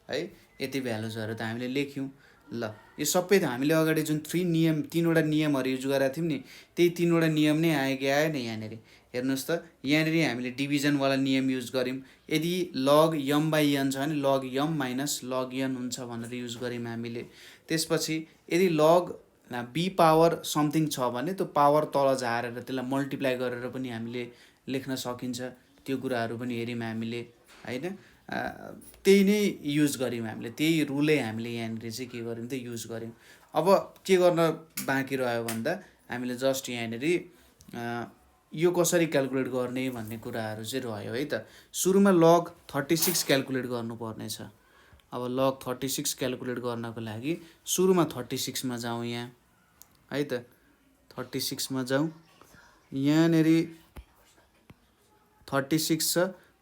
है यति भ्यालुजहरु त हामीले लेख्यौं ल यो सबै त हामीले अगाडि जुन 3वटा नियमहरू युज गरेका थियौँ नि, त्यही 3वटा नियम नै आयो कि आएन यहाँनिर। हेर्नुहोस् त, यहाँनिर हामीले डिभिजनवाला नियम युज गऱ्यौँ। यदि लग यम बाई एन छ भने लग यम माइनस लग एन हुन्छ भनेर युज गऱ्यौँ हामीले। त्यसपछि यदि लग बी पावर समथिङ छ भने त्यो पावर तल झारेर त्यसलाई मल्टिप्लाई गरेर पनि हामीले लेख्न सकिन्छ। त्यो कुराहरू पनि हेऱ्यौँ हामीले, होइन। त्यही नै युज गऱ्यौँ हामीले, त्यही रुलै हामीले यहाँनिर चाहिँ के गऱ्यौँ त युज गऱ्यौँ। अब के गर्न बाँकी रह्यो भन्दा हामीले जस्ट यहाँनिर यो कसरी क्यालकुलेट गर्ने भन्ने कुराहरू चाहिँ रह्यो है त। सुरुमा लग 36 क्यालकुलेट गर्नुपर्नेछ। अब लग 36 क्यालकुलेट गर्नको लागि सुरुमा 36 मा जाउँ यहाँ, है त। 36 मा जाउँ, यहाँनिर 36 छ।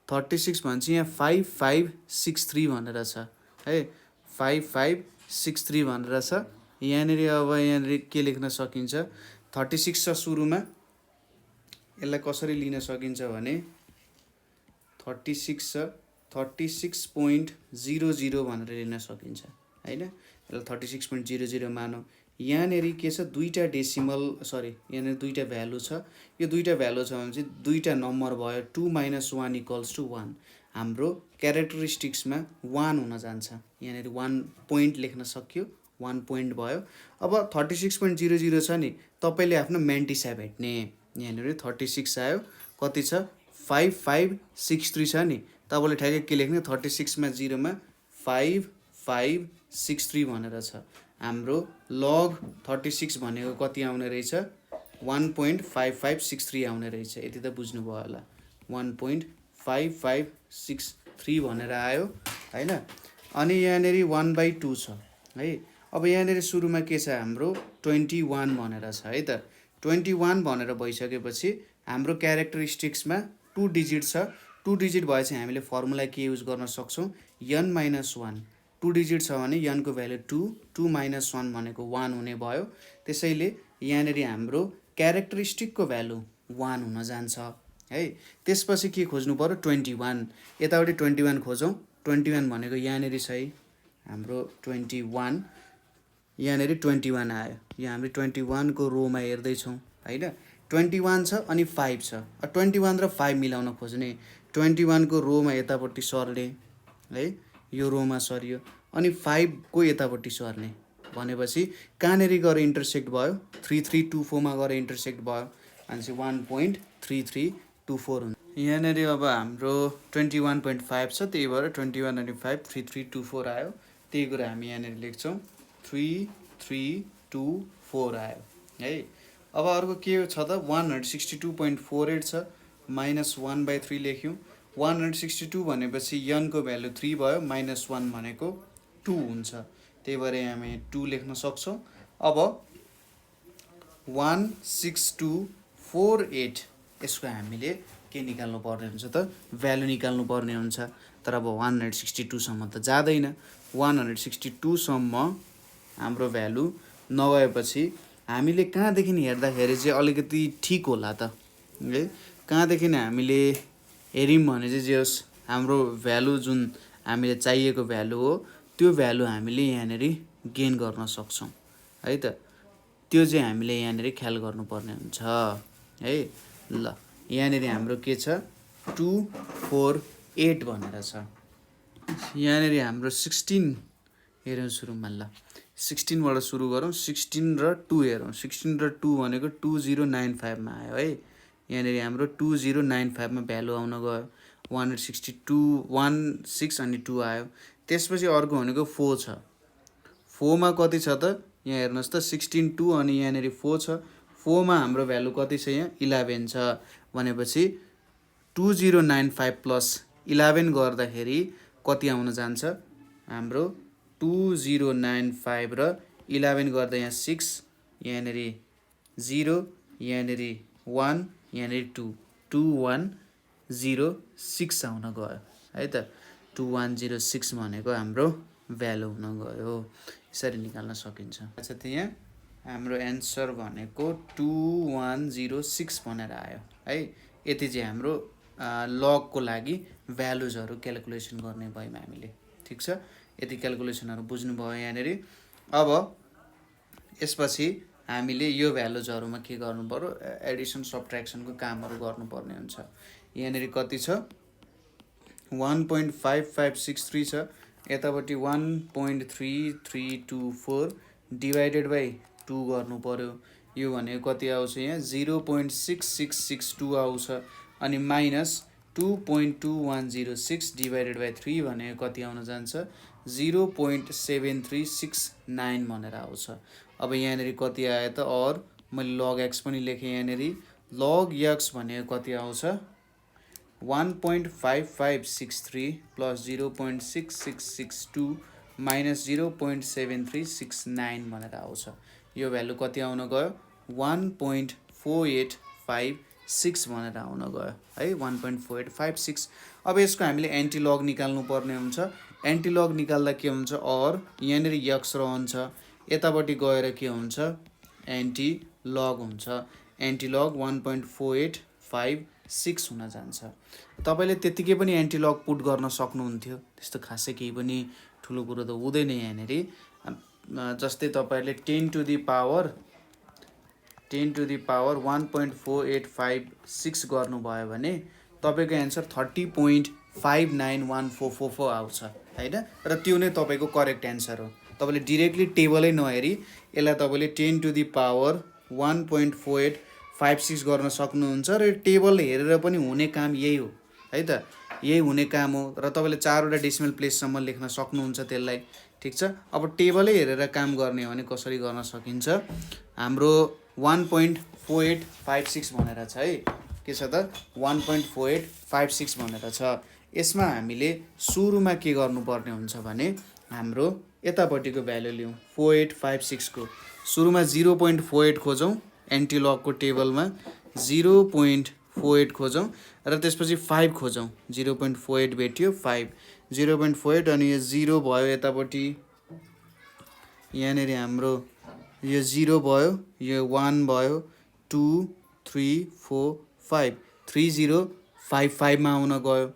36 भनेपछि यहाँ 5563 भनेर छ है, 5563 भनेर छ यहाँनिर। अब यहाँनिर के लेख्न सकिन्छ, 36 छ सुरुमा, यसलाई कसरी लिन सकिन्छ भने 36 छ, 36.00 भनेर लिन सकिन्छ, होइन। यसलाई 36.00 मानौँ। यहाँनिर के छ, दुईवटा डेसिमल यहाँनिर दुईवटा भ्यालु छ। यो दुईवटा भ्यालु छ भने चाहिँ दुईवटा नम्बर भयो, 2 - 1 = 1। हाम्रो क्यारेक्टरिस्टिक्समा 1 हुन जान्छ। यहाँनिर 1 पोइन्ट लेख्न सकियो, 1 पोइन्ट भयो। अब 36.00 छ नि, तपाईँले आफ्नो म्यान्टिसा भेट्ने। यहाँनिर 36 आयो, कति छ 5563 छ नि, तपाईँले ठ्याक्कै के लेख्ने, 36 मा 0 मा 5563 भनेर छ। हाम्रो लग 36 भनेको कति आउने रहेछ, 1.5563 आउने रहेछ। यति त बुझ्नुभयो होला, 1.5563 भनेर आयो, होइन। अनि यहाँनिर 1/2 छ है। अब यहाँनिर सुरुमा के छ, हाम्रो 21 भनेर छ है त। 21 भनेर भइसकेपछि हाम्रो क्यारेक्टरिस्टिक्समा 2 डिजिट छ। 2 डिजिट भएपछि हामीले फर्मुला के युज गर्न सक्छौँ, n - 1। 2 डिजिट छ भने n को भ्यालु 2, 2 - 1 भनेको 1 हुने भयो। त्यसैले यहाँनिर हाम्रो क्यारेक्टरिस्टिकको भ्यालु 1 हुन जान्छ है। त्यसपछि के खोज्नु पर्यो, 21। यतापट्टि 21 खोजौँ। 21 भनेको यहाँनिर छ है, हाम्रो 21। यहाँनिर 21 आयो। यहाँ हामीले 21 को रोमा हेर्दैछौँ, होइन। 21 छ अनि 5 छ। 21 र 5 मिलाउन खोज्ने, 21 को रोमा यतापट्टि सर्ने है, यो रोमा सरियो, अनि 5 को यतापट्टि सर्ने भनेपछि कहाँनिर गएर इन्टरसेक्ट भयो, 3324 मा गएर इन्टरसेक्ट भयो अनि चाहिँ 1.3324 हुन्छ। यहाँनिर अब हाम्रो 21.5 छ, त्यही भएर 21 अनि 5 3324 आयो। त्यही कुरा हामी यहाँनिर लेख्छौँ, 3324 आयो है। अब अर्को के छ त, 162.48 छ, -1/3 लेख्यौँ। 162 भनेपछि n को भ्यालु 3 भयो, -1 भनेको 2 हुन्छ। त्यही भएर हामी 2 लेख्न सक्छौँ। अब 16248 यसको हामीले के निकाल्नु पर्ने हुन्छ त, भ्यालु निकाल्नु पर्ने हुन्छ। तर अब 162 सम्म त जाँदैन। 162 सम्म हाम्रो भ्यालु नगएपछि हामीले कहाँदेखि हेर्दाखेरि चाहिँ अलिकति ठिक होला त है। कहाँदेखि हामीले हेऱ्यौँ भने चाहिँ जे होस्, हाम्रो भ्यालु जुन हामीले चाहिएको भ्यालु हो, त्यो भ्यालु हामीले यहाँनिर गेन गर्न सक्छौँ है त। त्यो चाहिँ हामीले यहाँनिर ख्याल गर्नुपर्ने हुन्छ है। ल यहाँनिर हाम्रो के छ, 248 भनेर छ। यहाँनिर हाम्रो 16 हेरौँ सुरुमा। ल 16बाट सुरु गरौँ। 16 र 2 हेरौँ। 16 र 2 भनेको 2095 मा आयो है। यहाँनिर हाम्रो 2095 मा भ्यालु आउन गयो, 162 16 अनि 2 आयो। त्यसपछि अर्को भनेको 4 छ। 4 मा कति छ त, यहाँ हेर्नुहोस् त, 16 2 अनि यहाँनिर 4 छ। 4 मा हाम्रो भ्यालु कति छ, यहाँ 11 छ भनेपछि 2095 प्लस 11 गर्दाखेरि कति आउन जान्छ, हाम्रो 2095 र 11 गर्दा यहाँ 6, यहाँनिर 0, यहाँनिर 1, यहाँनिर 2, 2106 आउन गयो है त। 2106 भनेको हाम्रो भ्यालु हुन गयो। यसरी निकाल्न सकिन्छ। अच्छा, त्यहाँ हाम्रो एन्सर भनेको 2106 भनेर आयो है। यति चाहिँ हाम्रो लगको लागि भ्यालुजहरू क्यालकुलेसन गर्ने भयौँ हामीले। ठिक छ, यति क्यालकुलेसनहरू बुझ्नुभयो यहाँनिर। अब यसपछि हामीले यो भ्यालुजहरुमा के गर्नु पर्यो, एडिसन सबट्र्याक्सनको कामहरु गर्नुपर्ने हुन्छ। यहाँनेरि कति छ 1.5563 छ, यतापट्टि 1.3324 डिभाइडेड बाइ 2 गर्नु पर्यो। यो भनेको कति आउँछ यहाँ 0.6662 आउँछ। अनि माइनस 2.2106 डिभाइडेड बाइ 3 भनेको कति आउन जान्छ 0.7369 भनेर आउँछ। अब यहाँनेरि कति आयो त, और मैले log x पनि लेखेँ। यहाँनेरि log x भनेको कति आउँछ 1.5563 प्लस 0.6662 माइनस 0.7369 भनेर आउँछ। यो भ्यालु कति आउन गयो 1.4856 भनेर आउन गयो है, 1.4856। अब यसको हामीले एन्टी लग निकाल्नु पर्ने हुन्छ। एन्टी लग निकाल्दा के हुन्छ, और यहाँनेरि x रहन्छ, यतापट्टि गएर के हुन्छ एन्टी लग हुन्छ। एन्टी लग 1.4856 हुन जान्छ। तपाईले त्यतिकै पनि एन्टी लग पुट गर्न सक्नुहुन्थ्यो, त्यस्तो खासै केही पनि ठुलो कुरो त हुँदैन यहाँनेरि। जस्तै तपाईले 10 टु द पावर 1.4856 गर्नुभयो भने तपाईको एन्सर 30.591444 आउँछ हैन, र त्यो नै तपाईको करेक्ट एन्सर हो। तपाईले डाइरेक्टली टेबलै नहेरी यसलाई तपाईले 10 टु द पावर 1.4856 गर्न सक्नुहुन्छ, र टेबल हेरेर पनि हुने काम यही हो है त, यही हुने काम हो। र तपाईले 4 वटा डेसिमल प्लेससम्म लेख्न सक्नुहुन्छ त्यसलाई, ठीक छ। अब टेबलै हेरेर काम गर्ने हो भने कसरी गर्न सकिन्छ, हाम्रो 1.4856 भनेर छ है, के छ त 1.4856 भनेर छ। यसमा हामीले सुरुमा के गर्नुपर्ने हुन्छ भने हाम्रो यतापट्टिको भ्यालु लिउँ 4856 को सुरुमा 0.48 खोजौँ, एन्टी लगको टेबलमा 0.48 खोजौँ, र त्यसपछि 5 खोजौँ। 0.48 भेट्यो 5 0.48, अनि यो 0 भयो, यतापट्टि यहाँनेरि हाम्रो यो 0 भयो, यो 1 भयो, 2 3 4 5 3055 मा आउन गयो।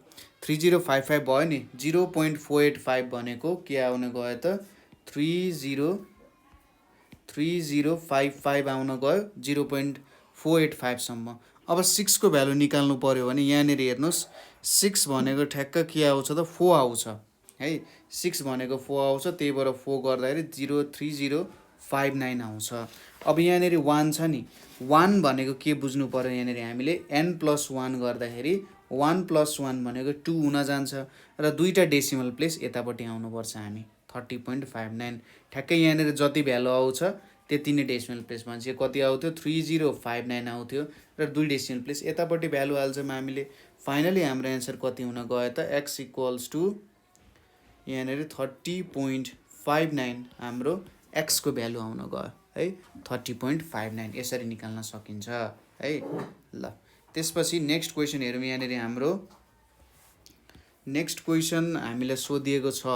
3055 भयो नि, 0.485 भनेको के आउन गयो त 3055 आउन गयो 0.485 सम्म। अब 6 को भ्यालु निकाल्नु पर्यो भने यहाँनेरि हेर्नुस् 6 भनेको ठ्याक्क के आउँछ त 4 आउँछ है, 6 भनेको 4 आउँछ, त्यही भएर 4 गर्दाखेरि 03059 आउँछ। अब यहाँनेरि 1 छ नि, 1 भनेको के बुझ्नु पर्यो, यहाँनेरि हामीले n+1 गर्दाखेरि 1 + 1 भनेको 2 हुन जान्छ, र दुईटा डेसिमल प्लेस यतापट्टि आउनुपर्छ हामी 30.59। ठ्याक्कै यहाँनेरि जति भ्यालु आउँछ त्यति नै डेसिमल प्लेसमा चाहिँ कति आउँथ्यो 3059 आउँथ्यो, र दुई डेसिमल प्लेस यतापट्टि भ्यालु हाल्छौँ हामीले। फाइनली हाम्रो एन्सर कति हुन गयो त x = यहाँनेरि 30.59 हाम्रो x को भ्यालु आउन गयो है, 30.59 यसरी निकाल्न सकिन्छ है। ल त्यसपछि नेक्स्ट क्वेसन हेरौँ। यहाँनेरि हाम्रो नेक्स्ट क्वेसन हामीलाई सोधिएको छ,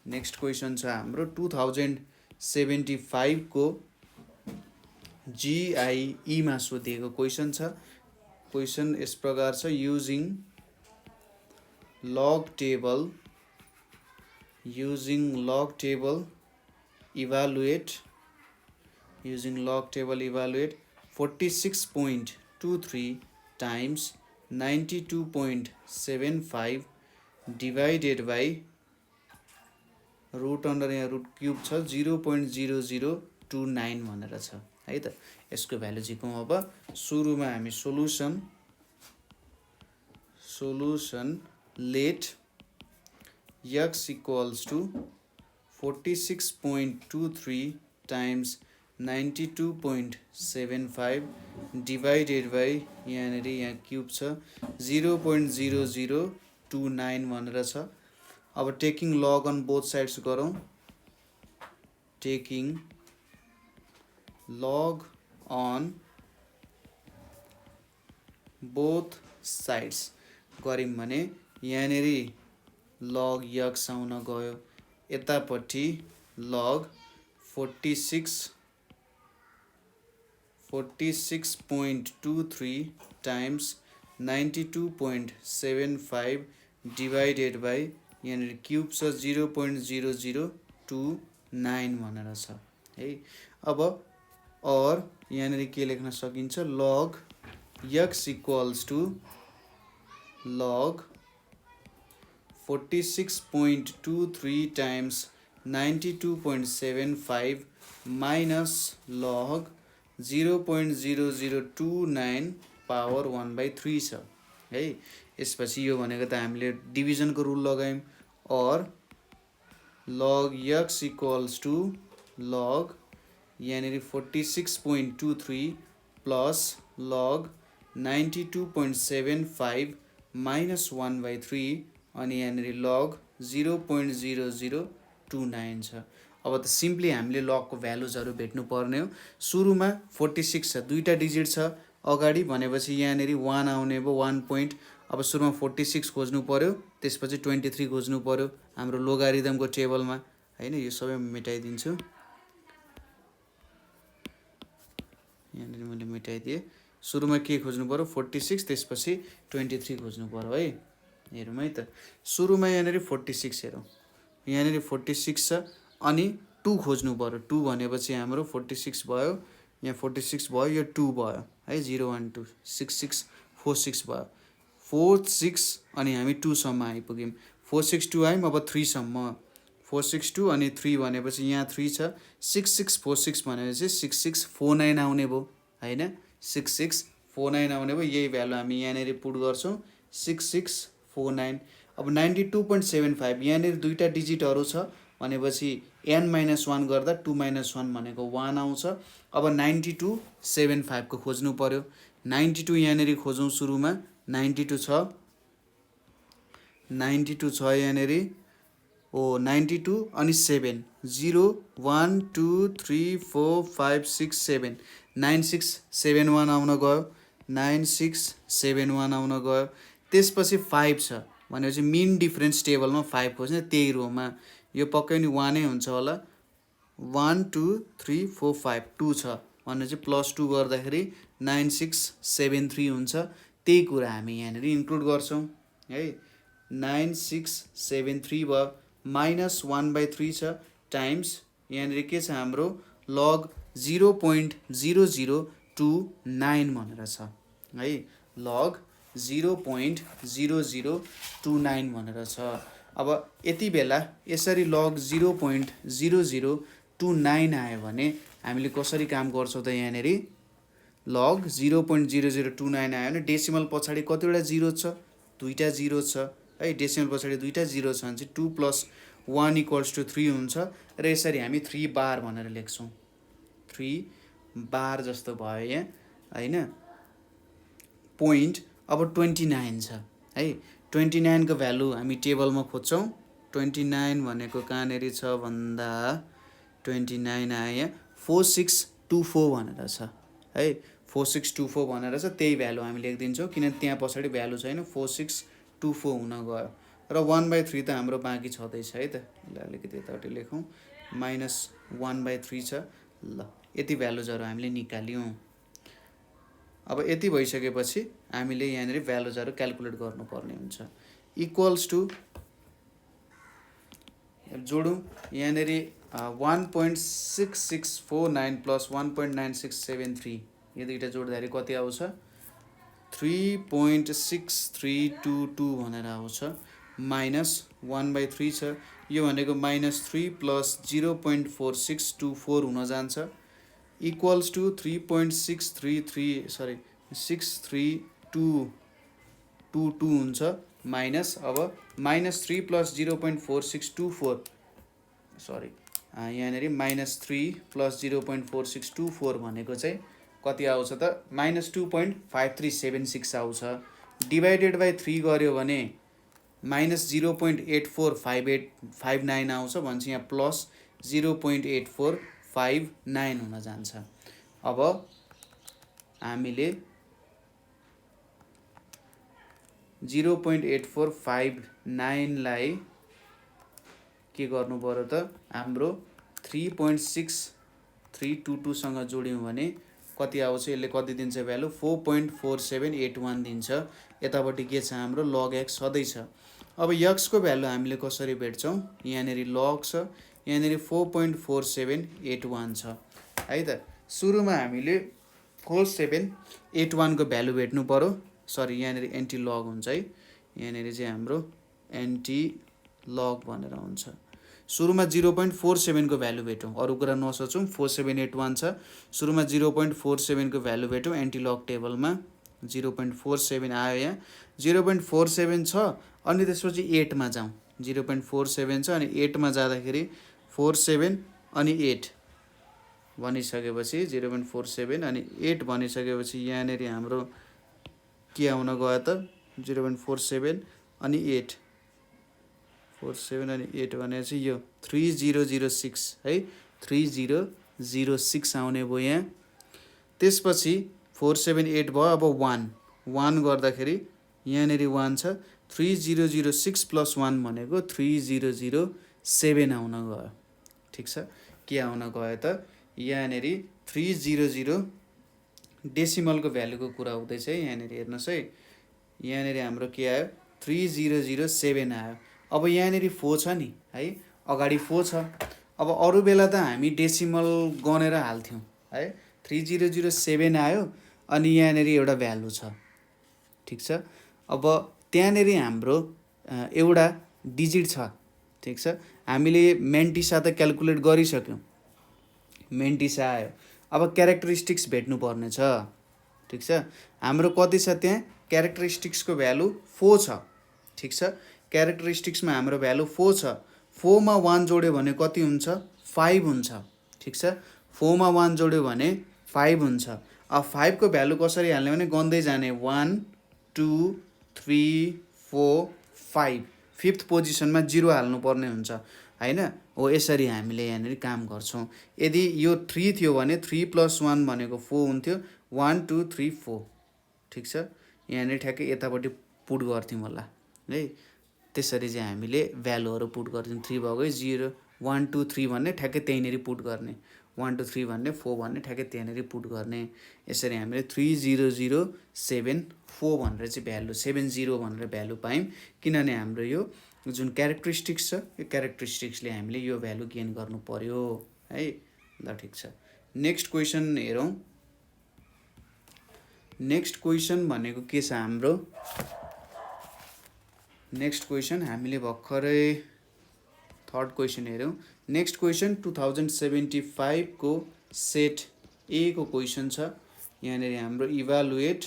नेक्स्ट क्वेसन छ हाम्रो 2075 को GIE मा सोधिएको क्वेसन छ। क्वेसन यस प्रकार छ, using log table evaluate 46.23 times 92.75 divided by root under यहाँ रूट क्यूब छ 0.0029 भनेर छ है त। यसको भ्यालु जिकौँ। अब सुरुमा हामी solution late x = 46.23 times 92.75 divided by यहाँनेरि यहाँ क्यूब छ 0.0029 भनेर छ। अब taking log on both sides गरौँ। Taking log on both sides गऱ्यौँ भने यहाँनेरि log x आउन गयो, यतापट्टि log 46.23 times 92.75 divided by यहाँनेरि क्यूब छ 0.0029 9 भनेर छ है। अब और यहाँनिर के लेख्न सकिन्छ, log x equals to log 46.23 times 92.75 minus log 0.0029 power 1/3 छ है। यसपछि यो भनेको त हामीले डिभिजनको रुल लगायौँ और log x equals to log यहाँनिर 46.23 प्लस log 92.75 माइनस 1/3 अनि यहाँनिर log 0.0029 छ। अब त सिम्पली हामीले लगको भ्यालुजहरू भेट्नु पर्ने हो। सुरुमा 46 छ, दुईटा डिजिट छ अगाडि भनेपछि यहाँनिर 1 आउने भयो 1 पोइन्ट। अब सुरुमा 46 खोज्नु पर्यो, त्यसपछि 23 खोज्नु पर्यो हाम्रो लोगारिदमको टेबलमा हैन। यो सबै मेटाइदिन्छु, यहाँनिर मैले मेटाइदिएँ। सुरुमा के खोज्नु पर्यो 46, त्यसपछि 23 खोज्नु पर्यो है। हेरौँ है त, सुरुमा यहाँनिर 46 हेरौँ, यहाँनिर 46 छ अनि 2 खोज्नु पर्यो। 2 भनेपछि हाम्रो 46 भयो, यहाँ 46 भयो, यो 2 भयो है, 0 1 2 6 6 4 6 भयो, 4 6 अनि हामी 2 सम्म आइपुग्यौँ। 4 6 2 आयौँ, अब 3 सम्म 4 6 2 अनि 3 भनेपछि यहाँ 3 छ, 6 6 4 6 भनेपछि 6 6 4 9 आउने भयो हैन, 6 6 4 9 आउने भयो। यही भ्यालु हामी यहाँनिर पुट गर्छौँ 6 6 4 9। अब 92.75 यहाँनिर दुईटा डिजिटहरू छ भनेपछि n-1 गर्दा 2 - 1 भनेको 1 आउँछ। अब 92.75 को खोज्नु पर्यो। 92 यहाँनिर खोजौँ, सुरुमा 92 छ, 92 छ यहाँनिर, ओ 92 अनि 7 0 1 2 3 4 5 6 7 9 6 7 1 आउन गयो, 9 6 7 1 आउन गयो। त्यसपछि 5 छ भनेपछि मिन डिफरेन्स टेबलमा 5 खोज्ने, त्यही रोमा यो पक्कै नि 1 नै हुन्छ होला। 1 2 3 4 5 2 छ भनेपछि +2 गर्दाखेरि 9 6 7 3 हुन्छ। त्यही कुरा हामी यहाँनिर इन्क्लुड गर्छौँ है। 9 6 7 3 भयो, माइनस 1/3 छ टाइम्स यहाँनिर के छ हाम्रो log 0.0029 भनेर छ है, log 0.0029 भनेर छ। अब यति बेला यसरी log 0.0029 आयो भने हामीले कसरी काम गर्छौँ त, यहाँनिर log 0.0029 आयो भने डेसिमल पछाडि कतिवटा जिरो छ, दुईटा जिरो छ है। डेसिमल पछाडि दुईटा जिरो छ भने चाहिँ 2 + 1 = 3 हुन्छ र यसरी हामी 3 बार भनेर लेख्छौँ। 3 बार जस्तो भयो यहाँ हैन। पोइन्ट अब 29 छ है, 29 को भ्यालु हामी टेबलमा खोज्छौँ। 29 भनेको कहाँनिर छ भन्दा 29 आयो 4624 भनेर छ है, 4624 भनेर छ। त्यही भ्यालु हामी लेखिदिन्छौँ किनभने त्यहाँ पछाडि भ्यालु छैन, 4624 हुन गयो र 1/3 त हाम्रो बाँकी छँदैछ है त। ल अलिकति यतापट्टि लेखौँ, -1/3 छ। ल यति भ्यालुजहरू हामीले निकाल्यौँ। अब यति भइसकेपछि हामीले यहाँनिर भ्यालुजहरू क्याल्कुलेट गर्नुपर्ने हुन्छ। इक्वल्स टु जोडौँ, यहाँनिर 1.6649 + 1.9673 यो दुईटा जोड्दाखेरि कति आउँछ 3.6322 भनेर आउँछ, माइनस 1/3 छ। यो भनेको -3 + 0.4624 हुन जान्छ, इक्वल्स टु 6322 हुन्छ, माइनस अब -3 + 0.4624 सरी यहाँनिर -3 + 0.4624 भनेको चाहिँ कति आउँछ त -2.5376 आउँछ। डिभाइडेड बाई 3 गर्यो भने -0.845859 आउँछ भनेपछि यहाँ +0.8459 हुन जान्छ। अब हामीले 0.8459 लाई के गर्नु पर्यो त हाम्रो 3.6322 सँग जोड्यौँ भने कति आउँछ, यसले कति दिन्छ भ्यालु 4.4781 दिन्छ। यतापट्टि के छ हाम्रो log x सधैँ छ। अब x को भ्यालु हामीले कसरी भेट्छौँ, यहाँनिर log छ, यहाँनिर 4.4781 छ है त। सुरुमा हामीले 4781 को भ्यालु भेट्नु पर्यो। सरी यहाँनिर एन्टी लग हुन्छ है, यहाँनिर चाहिँ हाम्रो एन्टी लग भनेर हुन्छ। सुरुमा 0.47 को भ्यालु भेटौँ, अरू कुरा नसोचौँ। 4781 छ, सुरुमा 0.47 को भ्यालु भेटौँ। एन्टी लग टेबलमा 0.47 आयो, यहाँ 0.47 छ। अनि त्यसपछि 8 मा जाउँ, 0.47 छ अनि 8 मा जाँदाखेरि 47 अनि 8 भनिसकेपछि 0.47 अनि 8 भनिसकेपछि यहाँनिर हाम्रो के आउन गयो त 0.47 अनि 8 47 अनि 8 भनेपछि यो 3006 है, 3006 आउने भयो यहाँ। त्यसपछि 478 भयो, अब 1 गर्दाखेरि यहाँनिर 1 छ। 3006 प्लस 1 भनेको 3007 आउन गयो। ठिक छ, के आउन गयो त यहाँनिर 300 डेसिमलको भ्यालुको कुरा हुँदैछ है। यहाँनिर हेर्नुहोस् है, यहाँनिर हाम्रो के आयो 3007 आयो। अब यहाँनिर 4 छ नि है, अगाडि 4 छ। अब अरू बेला त हामी डेसिमल गनेर हाल्थ्यौँ है। 3007 आयो अनि यहाँनिर एउटा भ्यालु छ। ठिक छ, अब त्यहाँनिर हाम्रो एउटा डिजिट छ। ठिक छ, हामीले मेन्टिसा त क्यालकुलेट गरिसक्यौँ, मेन्टिसा आयो। अब क्यारेक्टरिस्टिक्स भेट्नु पर्ने छ। ठिक छ, हाम्रो कति छ त्यहाँ क्यारेक्टरिस्टिक्सको भ्यालु 4 छ। ठिक छ, क्यारेक्टरिस्टिक्समा हाम्रो भ्यालु 4 छ। 4 मा 1 जोड्यो भने कति हुन्छ 5 हुन्छ। ठिक छ, 4 मा 1 जोड्यो भने 5 हुन्छ। अब 5 को भ्यालु कसरी हाल्ने भने गन्दै जाने 1 2 3 4 5, 5th पोजिसनमा 0 हाल्नुपर्ने हुन्छ हैन। हो यसरी हामीले यहाँनिर काम गर्छौँ। यदि यो 3 थियो भने 3 + 1 भनेको 4 हुन्थ्यो, 1 2 3 4। ठिक छ, यहाँनिर ठ्याक्कै यतापट्टि पुट गर्थ्यौँ होला है। त्यसरी चाहिँ हामीले भ्यालुहरू पुट गर्थ्यौँ। 3 भएकै 0 1 2 3 भन्ने ठ्याक्कै त्यहीँनिर पुट गर्ने, 1 2 3 भन्ने 4 भन्ने ठ्याक्कै त्यहाँनिर पुट गर्ने। यसरी हामीले 3007 भनेर चाहिँ भ्यालु 70 भनेर भ्यालु पायौँ। किनभने हाम्रो यो जुन क्यारेक्टरिस्टिक्स छ, यो क्यारेक्टरिस्टिक्सले हामीले यो भ्यालु गेन गर्नु पर्यो है। ल ठिक छ, नेक्स्ट क्वेसन हेरौँ। नेक्स्ट क्वेसन भनेको के छ हाम्रो, नेक्स्ट क्वेसन हामीले भर्खरै थर्ड क्वेसन हेरौँ। नेक्स्ट क्वेसन 2075 को सेट ए को क्वेसन छ। यहाँनिर हाम्रो इभालुएट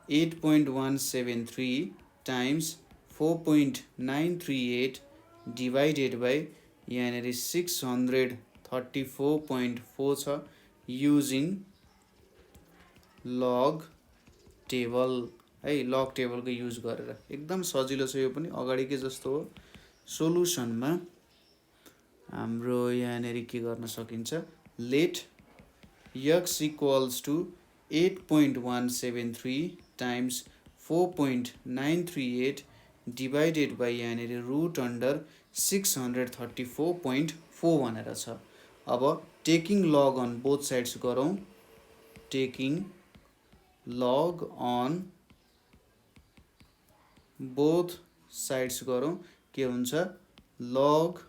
8.173 टाइम्स 4.938 डिवाइडेड बाई यहाँनिर 634.4 छ युजिङ लग टेबल है। लग टेबलको युज गरेर एकदम सजिलो छ यो पनि, अगाडिकै जस्तो हो। सोलुसनमा हाम्रो यहाँनिर के गर्न सकिन्छ, let x = 8.173 times 4.938 divided by यहाँनिर √634.4 भनेर छ। अब taking log on both sides गरौँ। Taking log on both sides गरौँ, के हुन्छ लग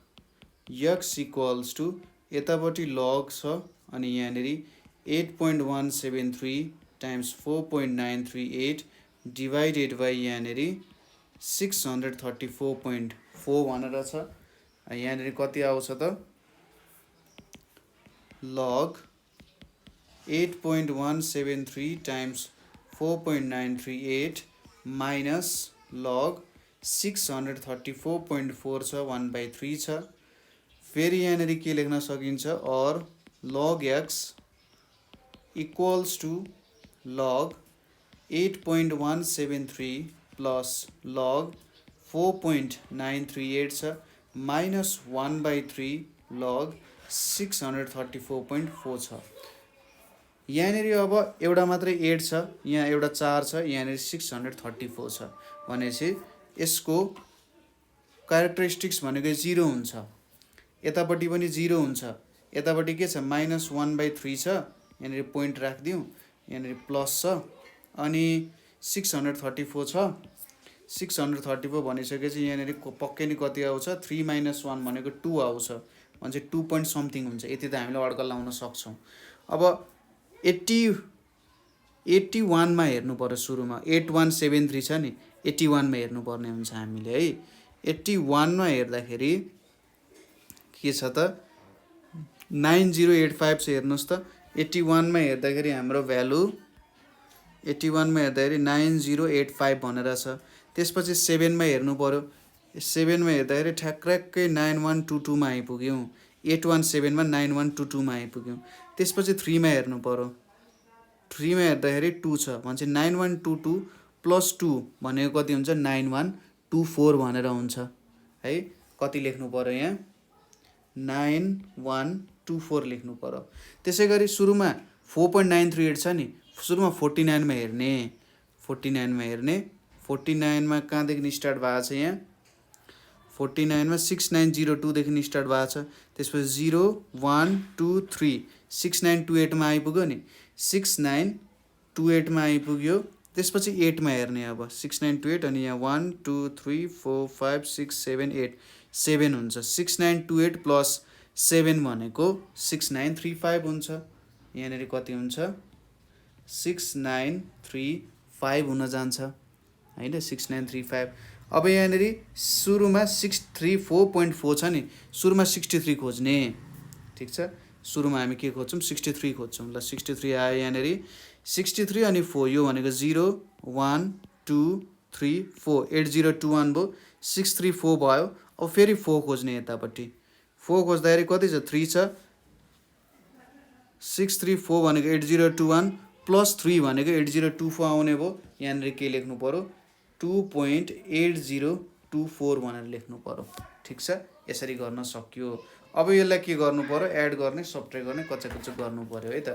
x = यतापट्टि लग छ अनि यहाँनिर 8.173 टाइम्स 4.938 डिवाइडेड बाई यहाँनिर 634.4 भनेर छ। यहाँनिर कति आउँछ त लग 8.173 टाइम्स 4.938 माइनस लग 634.4 छ, 1/3 छ। फेरि यहाँनिर के लेख्न सकिन्छ, और log x = log 8.173 plus log 4.938 छ माइनस 1/3 log 634.4 छ। यहाँनिर अब एउटा मात्रै 8 छ, यहाँ एउटा 4 छ, यहाँनिर 634 छ भनेपछि यसको क्यारेक्टरिस्टिक्स भनेको 0 हुन्छ। यतापट्टि पनि 0 हुन्छ, यतापट्टि के छ माइनस 1/3 छ, यहाँनिर पोइन्ट राखिदिउँ, यहाँनिर प्लस छ अनि 634 छ। 634 भनिसकेपछि यहाँनिर पक्कै नै कति आउँछ 3 - 1 भनेको 2 आउँछ भने चाहिँ 2 point something हुन्छ। यति त हामीले अड्कल लाउन सक्छौँ। अब 81 मा हेर्नु पर्यो सुरुमा 8173 छ नि 81 मा हेर्नुपर्ने हुन्छ हामीले है। 81 मा हेर्दाखेरि के छ त 9085 छ हेर्नुस् त। 81 मा हेर्दाखेरि हाम्रो भ्यालु 81 मा हेर्दाखेरि 9085 भनेर छ। त्यसपछि 7 मा हेर्नु पर्यो। 7 मा हेर्दाखेरि ठ्याक्कै 9122 मा आइपुग्यौँ। 817 मा 9122 मा आइपुग्यौँ। त्यसपछि 3 मा हेर्नु पर्यो। 3 मा हेर्दाखेरि 2 छ भने 9122 + 2 भनेको कति हुन्छ 9124 भनेर हुन्छ है। कति लेख्नु पर्यो यहाँ 9124 लेख्नु पर्यो। त्यसैगरी सुरुमा 4.938 छ नि सुरुमा 49 मा हेर्ने 49 मा हेर्ने 49 मा कहाँदेखि स्टार्ट भएको छ यहाँ 49 मा 6902 देखि स्टार्ट भएको छ। त्यसपछि 0 1 2 3 6928 मा आइपुग्यो नि 6928 मा आइपुग्यो। त्यसपछि 8 मा हेर्ने अब 6928 अनि यहाँ 1 2 3 4 5 6 7 8 7 हुन्छ। 6928 + 7 भनेको 6935 हुन्छ। यहाँनिर कति हुन्छ 6935 हुन जान्छ हैन 6935। अब यहाँनिर सुरुमा 634.4 छ नि सुरुमा 63 खोज्ने ठीक छ। सुरुमा हामी के खोज्छौँ 63 खोज्छौँ ल 63 आयो यहाँनिर 63 अनि 4 यो भनेको 0 1 2 3 4 8021 भयो 634 भयो। अब फेरि 4 खोज्ने यतापट्टि 4 खोज्दाखेरि कति छ 3 छ 634 भनेको 8021 + 3 भनेको 8024 आउने भयो। यहाँनिर के लेख्नु पर्यो 2.8024 भनेर लेख्नु पर्यो ठीक छ। यसरी गर्न सकियो। अब यसलाई के गर्नु पर्यो एड गर्ने सब्ट्र्याक्ट गर्ने कच्चा गर्नु पर्यो है त।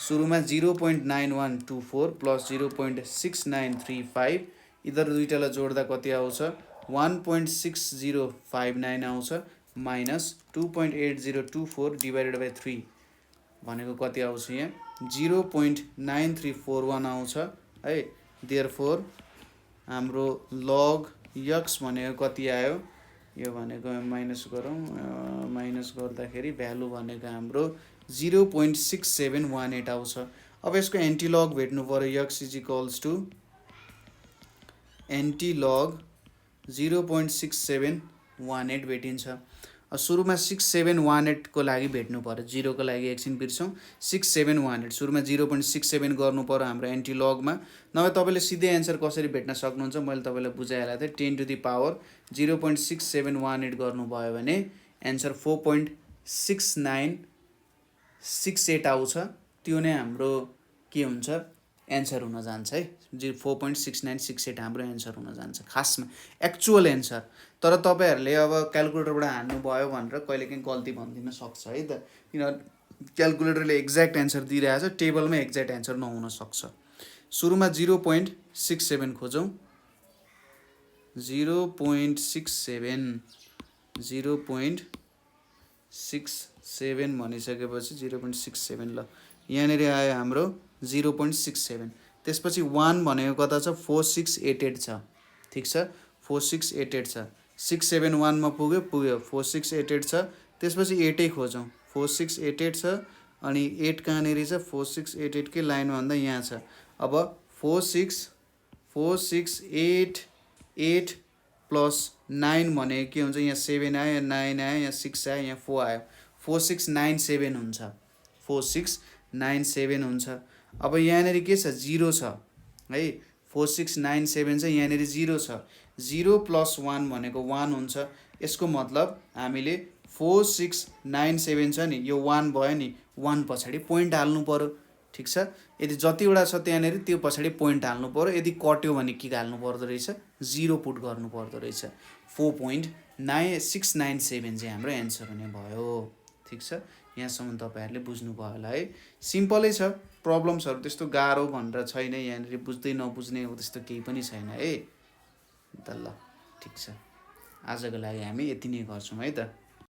सुरुमा 0.9124 + 0.6935 यिनीहरू दुईटालाई जोड्दा कति आउँछ 1.6059 आउँछ -2.8024 / 3 भनेको कति आउँछ यहाँ 0.9341 आउँछ है। देयरफोर हाम्रो log x भनेको कति आयो यो भनेको माइनस गरौँ माइनस गर्दाखेरि भ्यालु भनेको हाम्रो 0.6718 आउँछ। अब यसको एन्टिलग भेट्नु पर्यो x = एन्टिलग 0.6718 भेटिन्छ। सुरुमा 6718 को लागि भेट्नु पर्यो 0 को लागि एकछिन बिर्सौँ 6718 सुरुमा 0.67 गर्नु पर्यो हाम्रो एन्टिलगमा। नभए तपाईँले सिधै एन्सर कसरी भेट्न सक्नुहुन्छ मैले तपाईँलाई बुझाइहालेको थिएँ 10 to the power 0.6718 गर्नुभयो भने एन्सर 4.6968 आउँछ। त्यो नै हाम्रो के हुन्छ एन्सर हुन जान्छ है 4.6968 हाम्रो एन्सर हुन जान्छ खासमा एक्चुअल एन्सर। तर तपाईहरुले अब क्याल्कुलेटरबाट हान्नु भयो भनेर कहिलेकाहीँ गल्ती भनिदिन सक्छ है त किन क्याल्कुलेटरले एक्ज्याक्ट एन्सर दिइरहेछ टेबलमा एक्ज्याक्ट एन्सर नहुन सक्छ। सुरुमा 0.67 खोजौँ 0.67 भनिसकेपछि 0.67 ल यहाँनिर आयो हाम्रो 0.67। त्यसपछि 1 भनेको कता छ 4688 छ ठीक छ 4688 छ 671 मा पुग्यो 4688 छ। त्यसपछि 8 नै खोजौँ 4688 छ अनि 8 कहाँनिर छ 4688 कै लाइनमा भन्दा यहाँ छ। अब 468 + 9 भनेको के हुन्छ यहाँ 7 आयो यहाँ 9 आयो यहाँ 6 आयो यहाँ 4 आयो 4697 हुन्छ 4697 हुन्छ। अब यहाँनिर के छ 0 छ है 4697 छ यहाँनिर 0 छ 0 + 1 भनेको 1 हुन्छ। यसको मतलब हामीले 4697 छ नि यो 1 भयो नि 1 पछाडि पोइन्ट हाल्नु पर्यो ठीक छ। यदि जतिवटा छ त्यहाँनिर त्यो पछाडि पोइन्ट हाल्नु पर्यो। यदि कट्यो भने के हाल्नु पर्दो रहेछ 0 पुट गर्नु पर्दो रहेछ 4.9697 चाहिँ हाम्रो एन्सर हुने भयो ठीक छ। यहाँसम्म तपाईहरुले बुझ्नु भयो होला है सिम्पलै छ प्रब्लम्सहरु त्यस्तो गाह्रो भनेर छैन यहाँनिर बुझ्दै नबुझ्ने हो त्यस्तो केही पनि छैन है त ल ठीक छ। आजको लागि हामी यति नै गर्छौं है त।